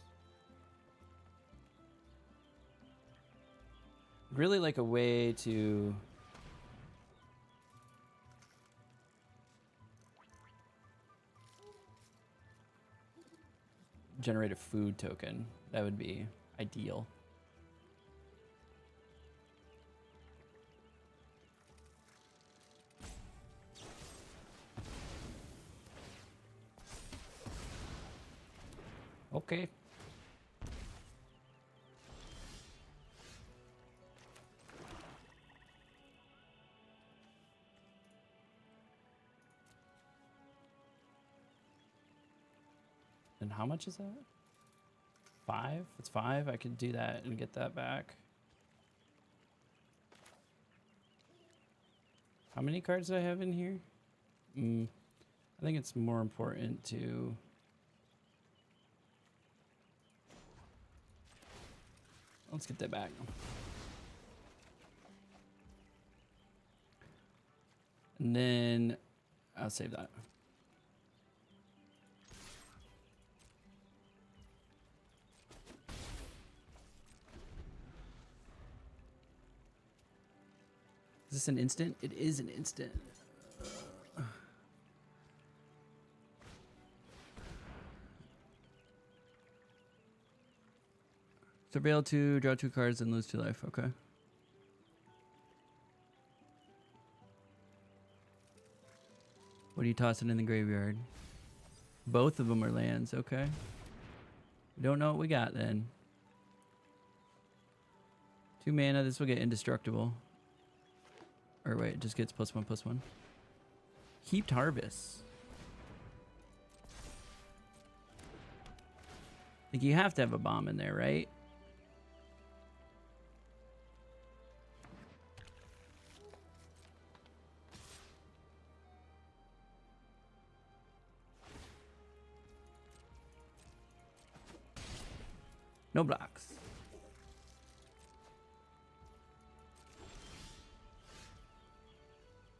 Really like a way to generate a food token. That would be ideal. Okay. And how much is that? 5? It's 5. I could do that and get that back. How many cards do I have in here? I think it's more important to... Let's get that back. And then I'll save that. Is this an instant? It is an instant. Surveil 2, draw 2 cards, and lose 2 life. Okay. What are you tossing in the graveyard? Both of them are lands. Okay. We don't know what we got then. 2 mana. This will get indestructible. Or wait, it just gets +1/+1. Heaped Harvest. I think you have to have a bomb in there, right? No blocks.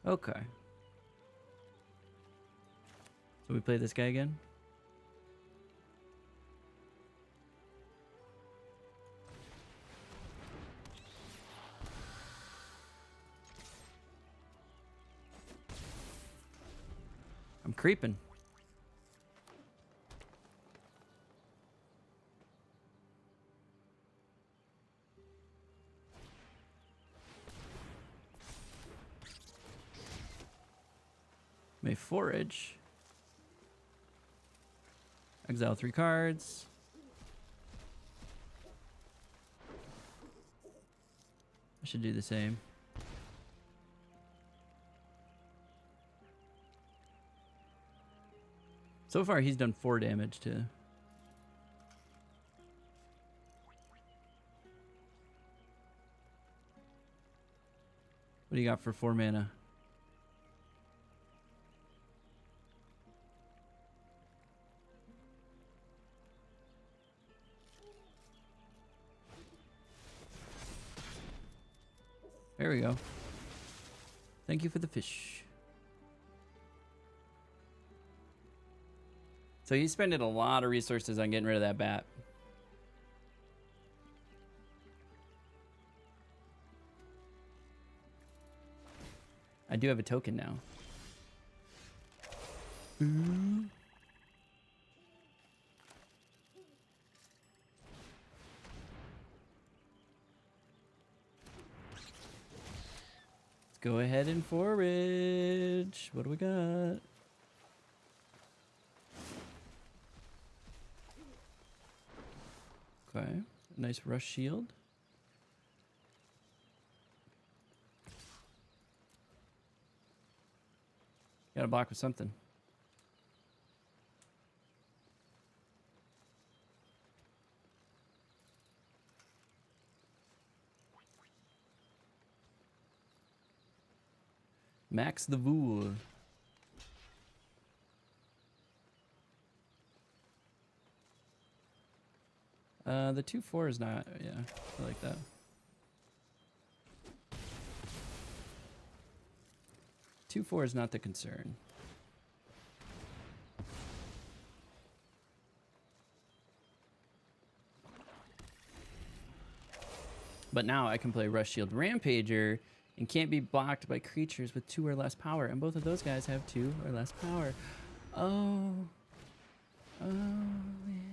Okay. So we play this guy again? I'm creeping. May forage. Exile 3 cards. I should do the same. So far, he's done 4 damage to. What do you got for 4 mana? There we go. Thank you for the fish. So he's spending a lot of resources on getting rid of that bat. I do have a token now. Ooh. Go ahead and forage. What do we got? Okay, nice rush shield. Gotta block with something. Max the Vool. The 2/4 is not, yeah, I like that. Two 4 is not the concern. But now I can play Rush Shield Rampager and can't be blocked by creatures with 2 or less power. And both of those guys have 2 or less power. Oh. Oh, man.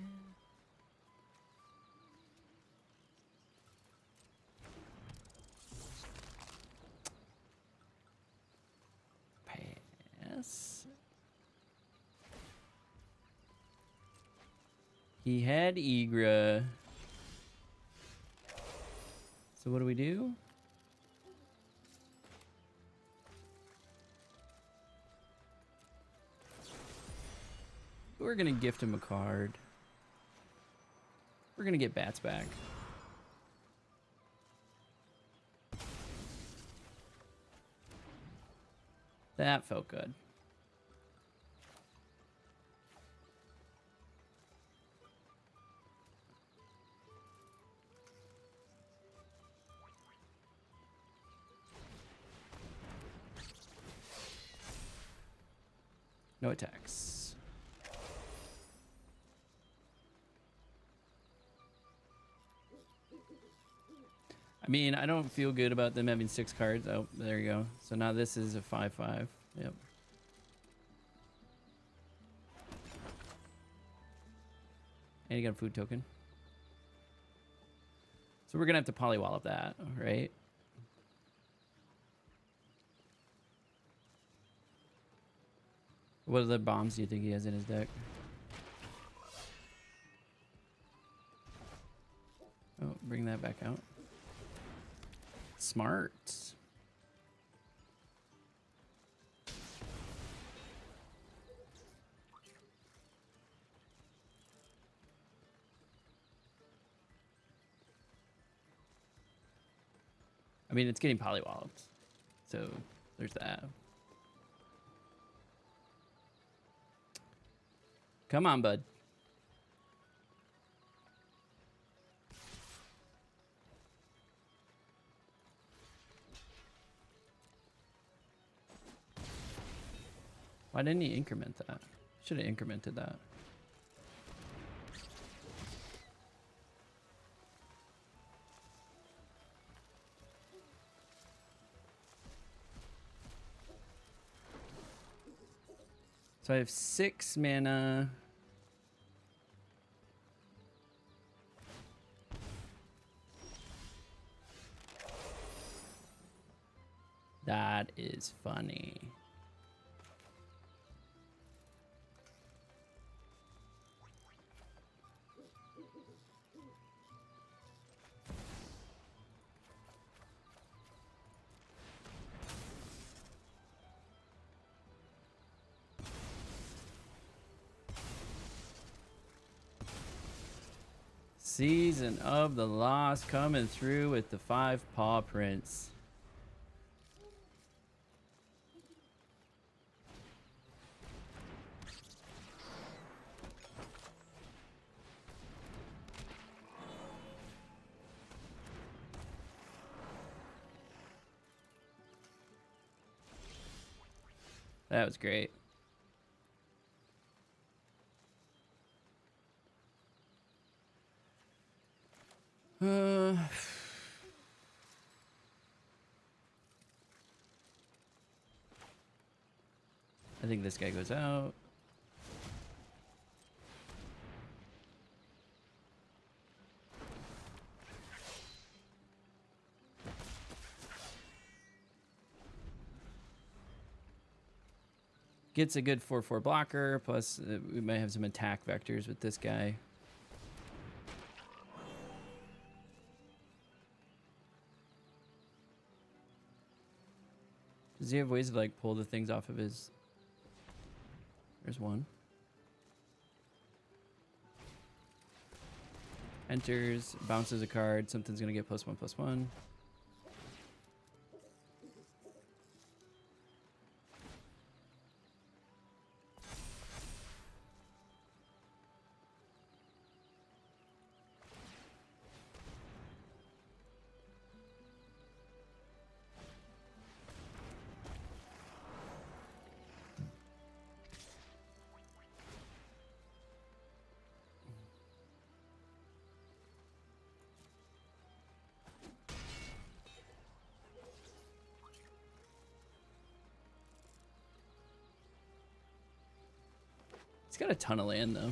Pass. He had Egra. So what do we do? We're gonna gift him a card. We're gonna get bats back. That felt good. No attacks. I mean, I don't feel good about them having 6 cards. Oh, there you go. So now this is a 5/5. Yep. And you got a food token. So we're going to have to polywallop that, right? What other bombs do you think he has in his deck? Oh, bring that back out. Smart. I mean, it's getting polywalloped. So there's that. Come on, bud. Why didn't he increment that? Should have incremented that. So I have 6 mana. That is funny. Season of the Lost coming through with the 5 paw prints. That was great. I think this guy goes out. Gets a good 4/4 blocker, plus we might have some attack vectors with this guy. Does he have ways to like pull the things off of his... There's one. Enters, bounces a card, something's gonna get +1/+1. He's got a ton of land, though.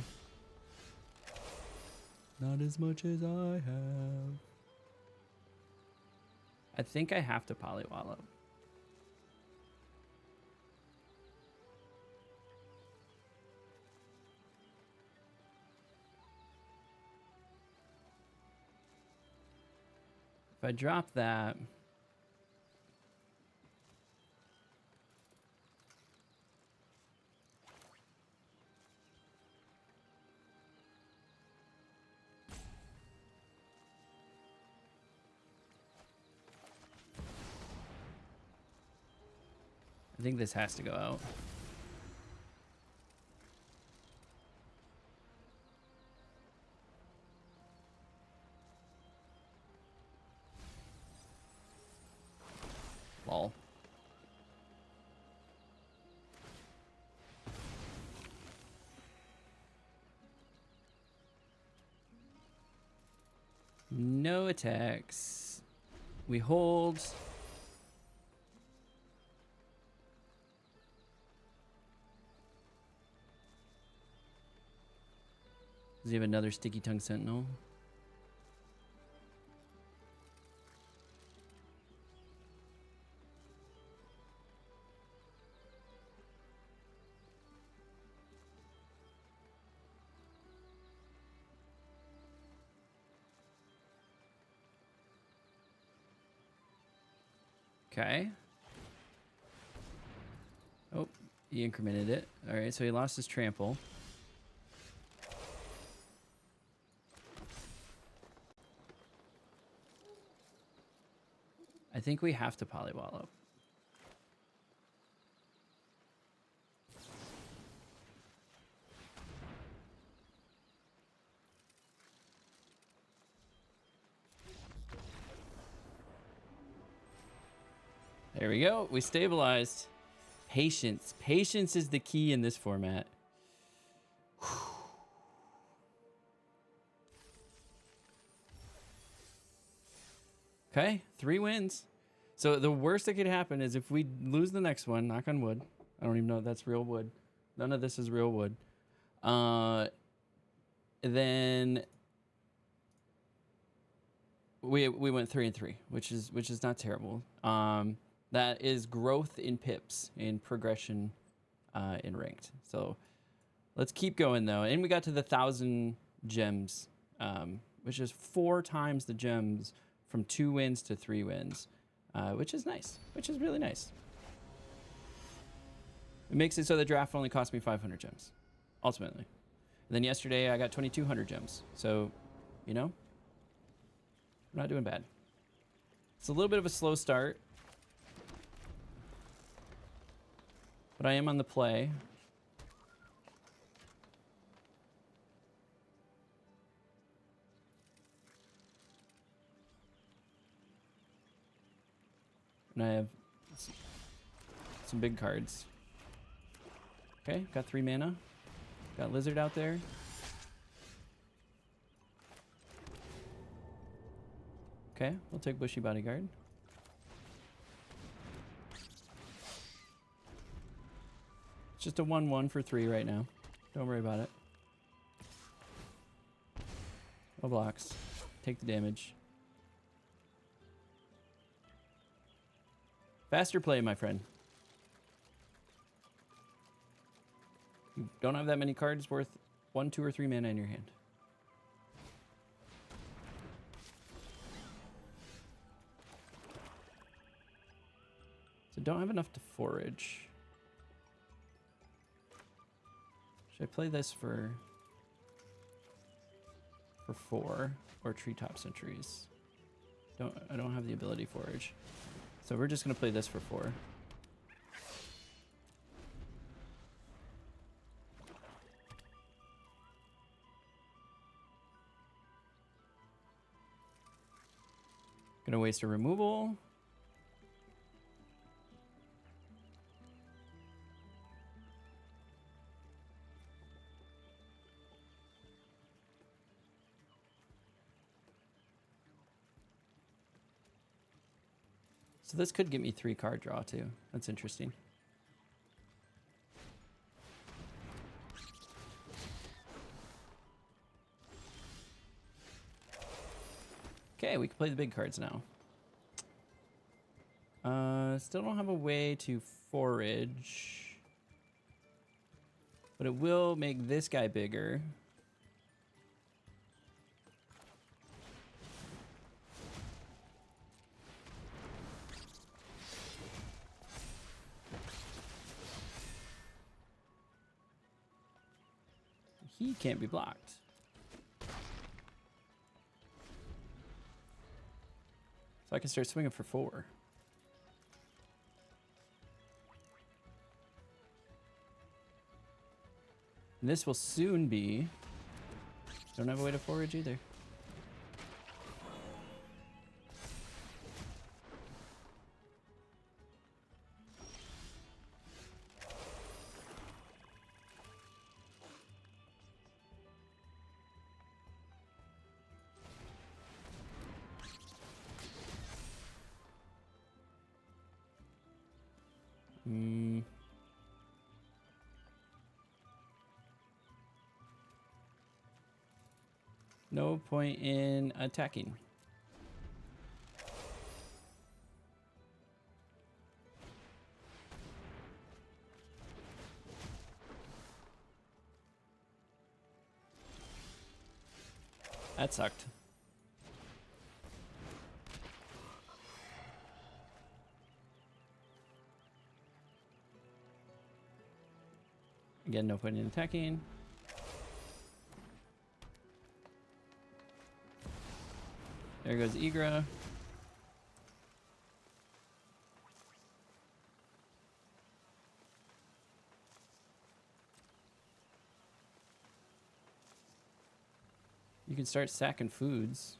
Not as much as I have. I think I have to Polywallop. If I drop that... I think this has to go out. Lol. No attacks. We hold. Does he have another Sticky Tongue Sentinel? Okay. Oh, he incremented it. All right, so he lost his trample. I think we have to Polywallop. There we go. We stabilized. Patience. Patience is the key in this format. Okay, 3 wins. So the worst that could happen is if we lose the next one, knock on wood. I don't even know if that's real wood. None of this is real wood. Then we went 3-3, which is not terrible. That is growth in pips and progression in ranked. So let's keep going though. And we got to the 1,000 gems, which is 4 times the gems from 2 wins to 3 wins, which is nice, which is really nice. It makes it so the draft only cost me 500 gems, ultimately. And then yesterday I got 2,200 gems. So, you know, I'm not doing bad. It's a little bit of a slow start, but I am on the play. And I have some big cards. Okay, got 3 mana. Got Lizard out there. Okay, we'll take Bushy Bodyguard. It's just a 1/1 for 3 right now. Don't worry about it. No blocks. Take the damage. Faster play, my friend. You don't have that many cards worth 1, 2, or 3 mana in your hand. So don't have enough to forage. Should I play this for 4 or Treetop Sentries? I don't have the ability forage. So we're just gonna play this for 4. Gonna waste a removal. So this could get me 3 card draw too. That's interesting. play the big cards now. Still don't have a way to forage. But it will make this guy bigger. He can't be blocked. So I can start swinging for 4. And this will soon be... Don't have a way to forage either. No point in attacking. That sucked. Again, no point in attacking. There goes Igra. You can start sacking foods.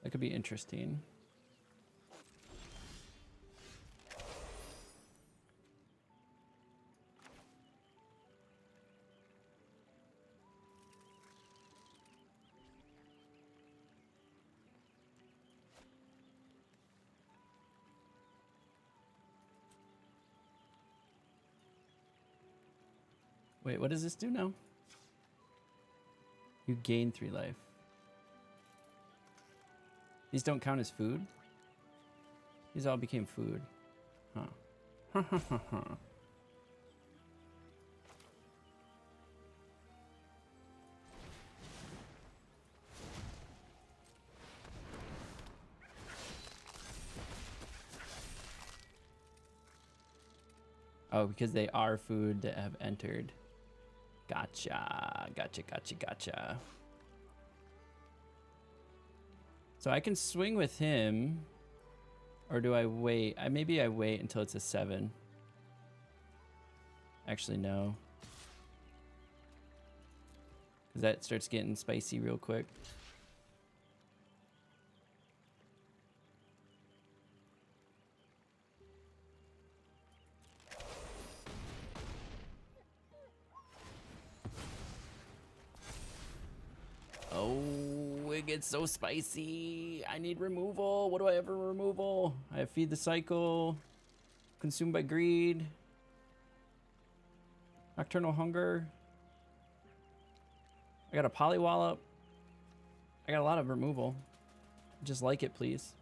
That could be interesting. Wait, what does this do now? You gain 3 life. These don't count as food? These all became food. Huh. Oh, because they are food that have entered. Gotcha. Gotcha. So I can swing with him, or do I wait? Maybe I wait until it's a 7. Actually, no. Because that starts getting spicy real quick. Oh, it gets so spicy. I need removal. What do I have for removal? I have Feed the Cycle, Consumed by Greed, Nocturnal Hunger. I got a Polywallop. I got a lot of removal. Just like it, please.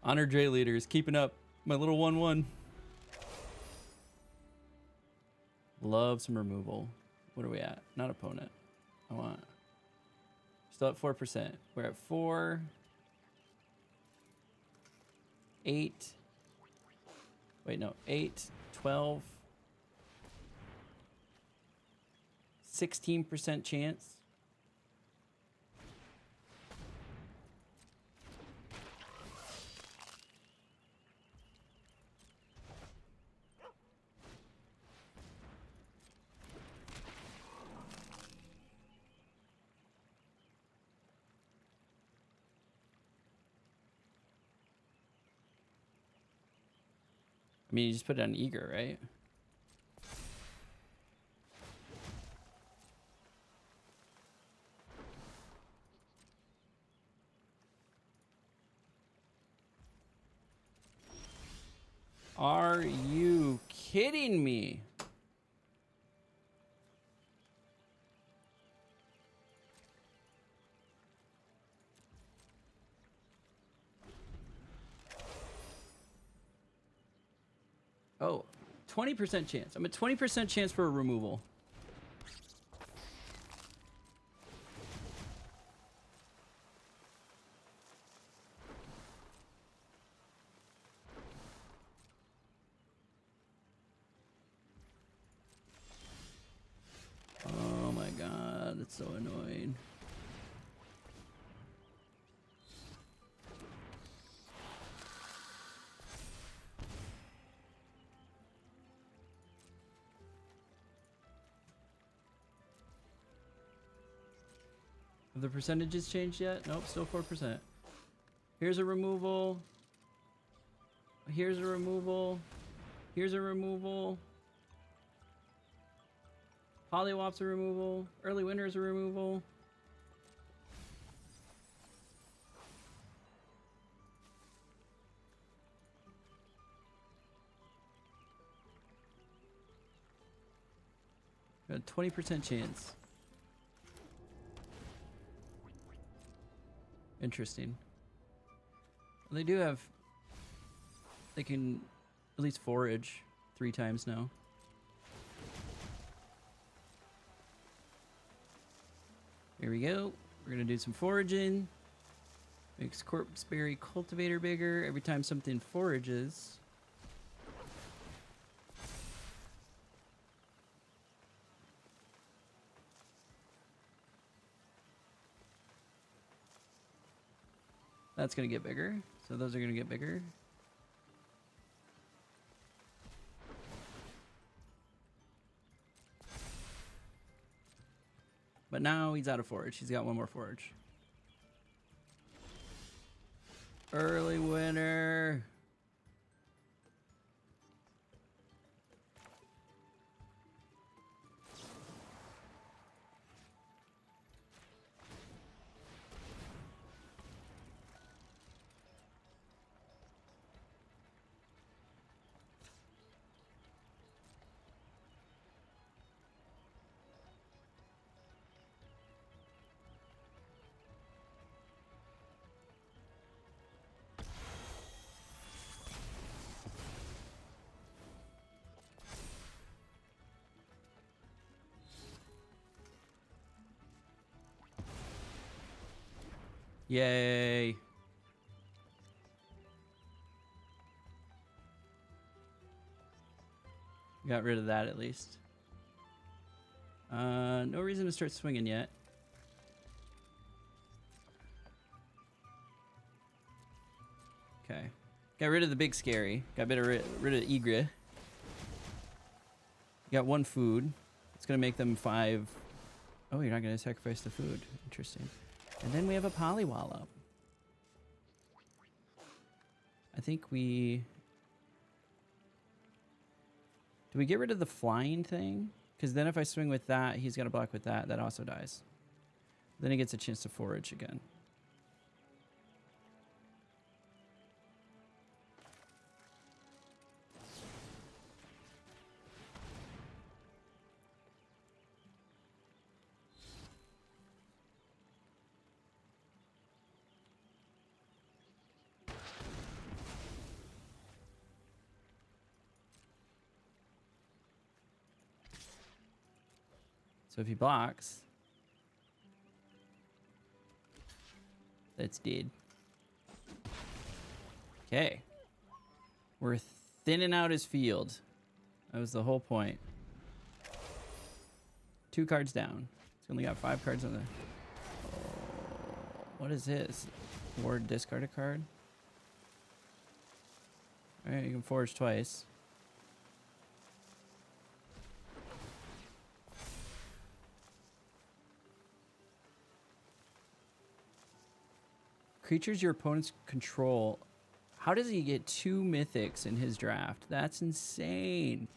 Honor J leaders, keeping up. My little 1/1. Love some removal. What are we at? Not opponent. I want Still at 4%. We're at 4, 8. Wait, no. 8, 12, 16% chance. I mean, you just put it on eager, right? Are you kidding me? Oh, 20% chance. I'm at 20% chance for a removal. Oh my god, that's so annoying. Have the percentages changed yet? Nope, still 4%. Here's a removal. Here's a removal. Here's a removal. Pollywop's a removal. Early Winter's a removal. Got a 20% chance. Interesting. Well, they do have... They can at least forage 3 times now. Here we go. We're going to do some foraging. Makes Corpseberry Cultivator bigger every time something forages. That's going to get bigger. So those are going to get bigger. But now he's out of forage. He's got one more forage. Early Winter. Yay. Got rid of that at least. No reason to start swinging yet. Okay. Got rid of the big scary. Got rid of Ygritte. Got 1 food. It's going to make them 5. Oh, you're not going to sacrifice the food. Interesting. And then we have a Pollywallop. I think we... Do we get rid of the flying thing? Because then if I swing with that, he's got to block with that. That also dies. Then he gets a chance to forage again. So if he blocks, that's dead. Okay. We're thinning out his field. That was the whole point. 2 cards down. He's only got 5 cards on there. Oh, what is this? Ward discard a card? Alright, you can forge twice. Creatures your opponents control. How does he get 2 mythics in his draft? That's insane.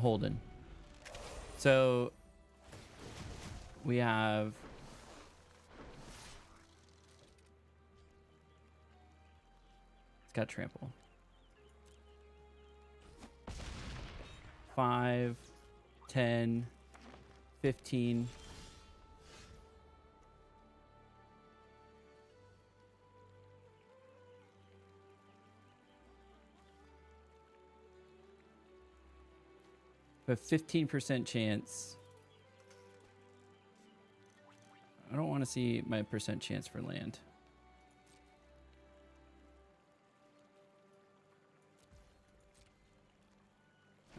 Holden. So we have it's got trample. 5, 10, 15. A 15% chance. I don't want to see my percent chance for land.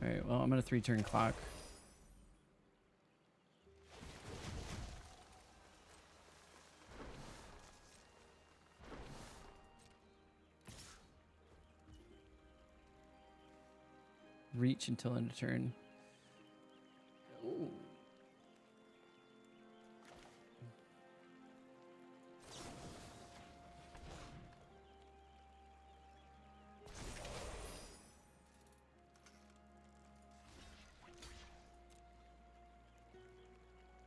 All right, well, I'm going to 3-turn clock. Reach until end of turn. Ooh.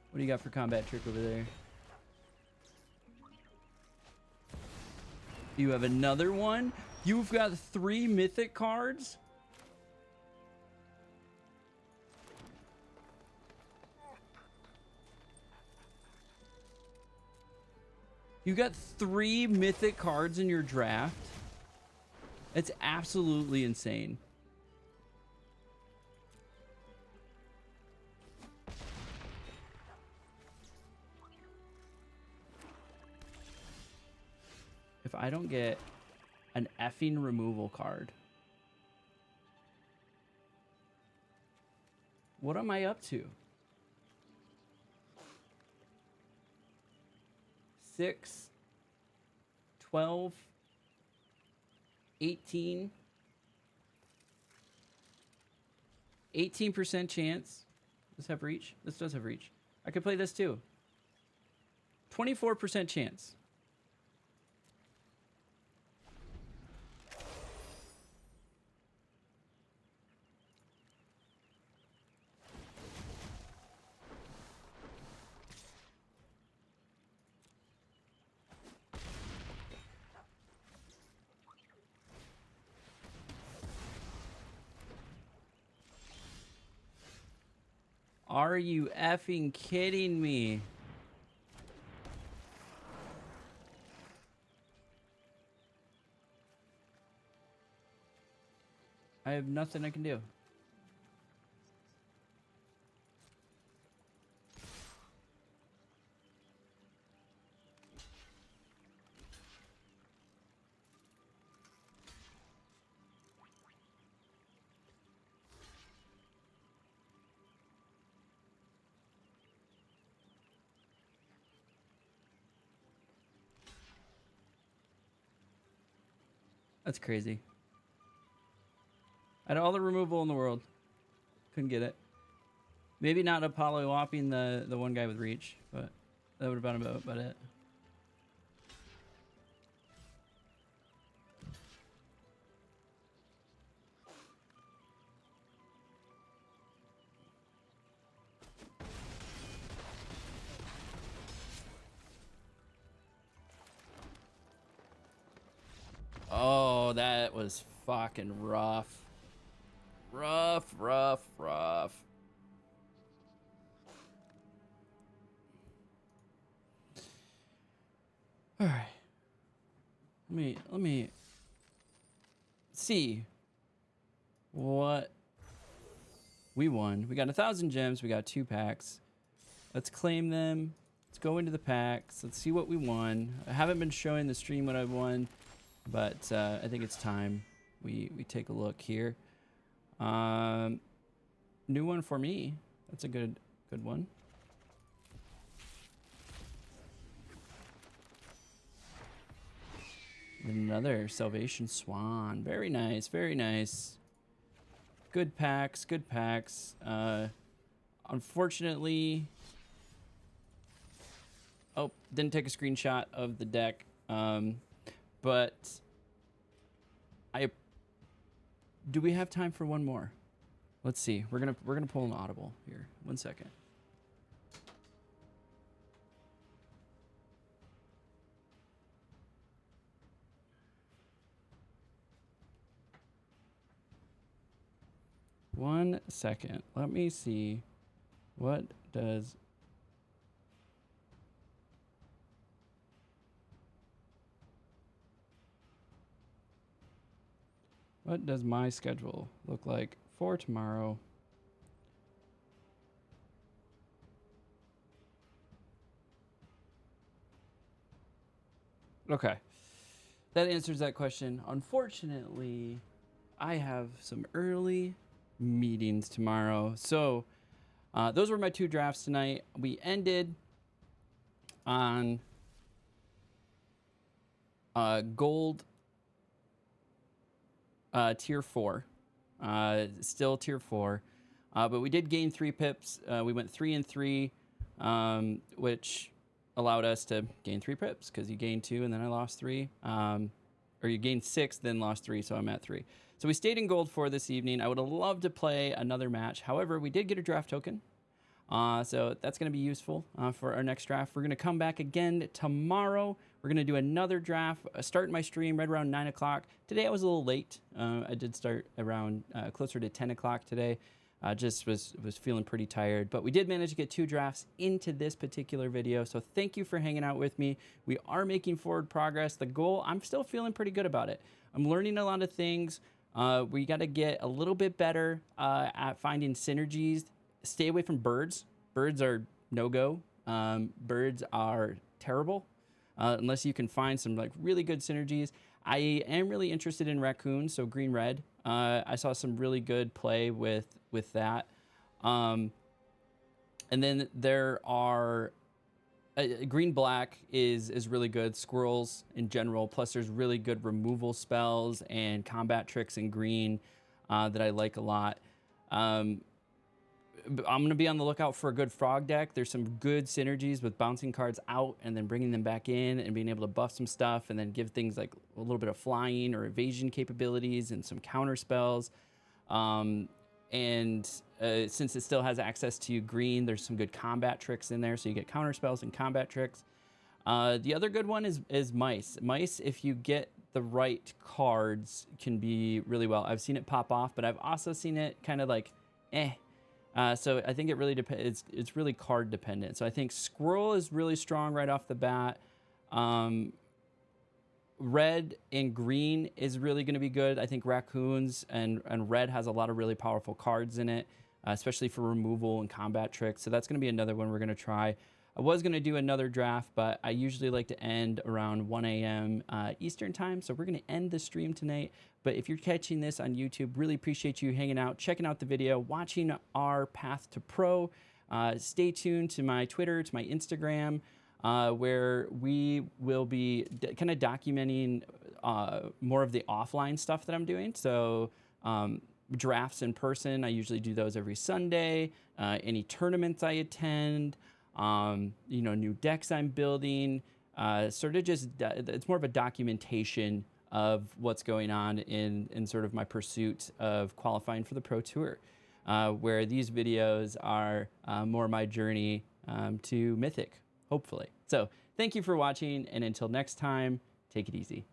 What do you got for combat trick over there? You have another one? You've got 3 mythic cards? You got 3 mythic cards in your draft? It's absolutely insane. If I don't get an effing removal card, what am I up to? 6, 12, 18, 18% chance. Does this have reach? This does have reach. I could play this too. 24% chance. Are you effing kidding me? I have nothing I can do. That's crazy. I had all the removal in the world. Couldn't get it. Maybe not Apollo whopping the one guy with reach, but that would have been about it. Oh, that was fucking rough. Rough. All right. Let me see what we won. We got 1,000 gems. We got 2 packs. Let's claim them. Let's go into the packs. Let's see what we won. I haven't been showing the stream what I won, but I think it's time we take a look here. New one for me. That's a good one. Another Salvation Swan. Very nice, very nice. Good packs, good packs. Unfortunately, oh, didn't take a screenshot of the deck. But do we have time for one more? Let's see. We're gonna pull an audible here. 1 second. One second. Let me see. What does my schedule look like for tomorrow? Okay. That answers that question. Unfortunately, I have some early meetings tomorrow. So those were my 2 drafts tonight. We ended on gold tier 4. Still tier 4. But we did gain 3 pips. We went 3 and 3, which allowed us to gain 3 pips because you gained 2 and then I lost 3. Or you gained 6, then lost 3, so I'm at 3. So we stayed in gold 4 this evening. I would have loved to play another match. However, we did get a draft token. So that's going to be useful for our next draft. We're going to come back again tomorrow. We're going to do another draft. Start my stream right around 9 o'clock. Today I was a little late. I did start around closer to 10 o'clock today. Just was feeling pretty tired. But we did manage to get 2 drafts into this particular video. So thank you for hanging out with me. We are making forward progress. The goal, I'm still feeling pretty good about it. I'm learning a lot of things. We got to get a little bit better at finding synergies. Stay away from birds. Birds are no-go. Birds are terrible unless you can find some like really good synergies. I am really interested in raccoons, so green-red. I saw some really good play with that. And then there are green-black is really good. Squirrels in general. Plus, there's really good removal spells and combat tricks in green that I like a lot. I'm going to be on the lookout for a good frog deck. There's some good synergies with bouncing cards out and then bringing them back in and being able to buff some stuff and then give things like a little bit of flying or evasion capabilities and some counter spells. Since it still has access to green, there's some good combat tricks in there. So you get counter spells and combat tricks. The other good one is mice. Mice, if you get the right cards, can be really well. I've seen it pop off, but I've also seen it kind of like, so I think it really depends. It's really card dependent. So I think Squirrel is really strong right off the bat. Red and green is really going to be good. I think Raccoons and red has a lot of really powerful cards in it, especially for removal and combat tricks. So that's going to be another one we're going to try. I was going to do another draft, but I usually like to end around 1 a.m. Eastern time. So we're going to end the stream tonight. But if you're catching this on YouTube, really appreciate you hanging out, checking out the video, watching our path to pro. Stay tuned to my Twitter, to my Instagram, where we will be kind of documenting more of the offline stuff that I'm doing. So drafts in person, I usually do those every Sunday. Any tournaments I attend. New decks I'm building, sort of just, it's more of a documentation of what's going on in sort of my pursuit of qualifying for the Pro Tour, where these videos are more my journey to Mythic, hopefully. So thank you for watching, and until next time, take it easy.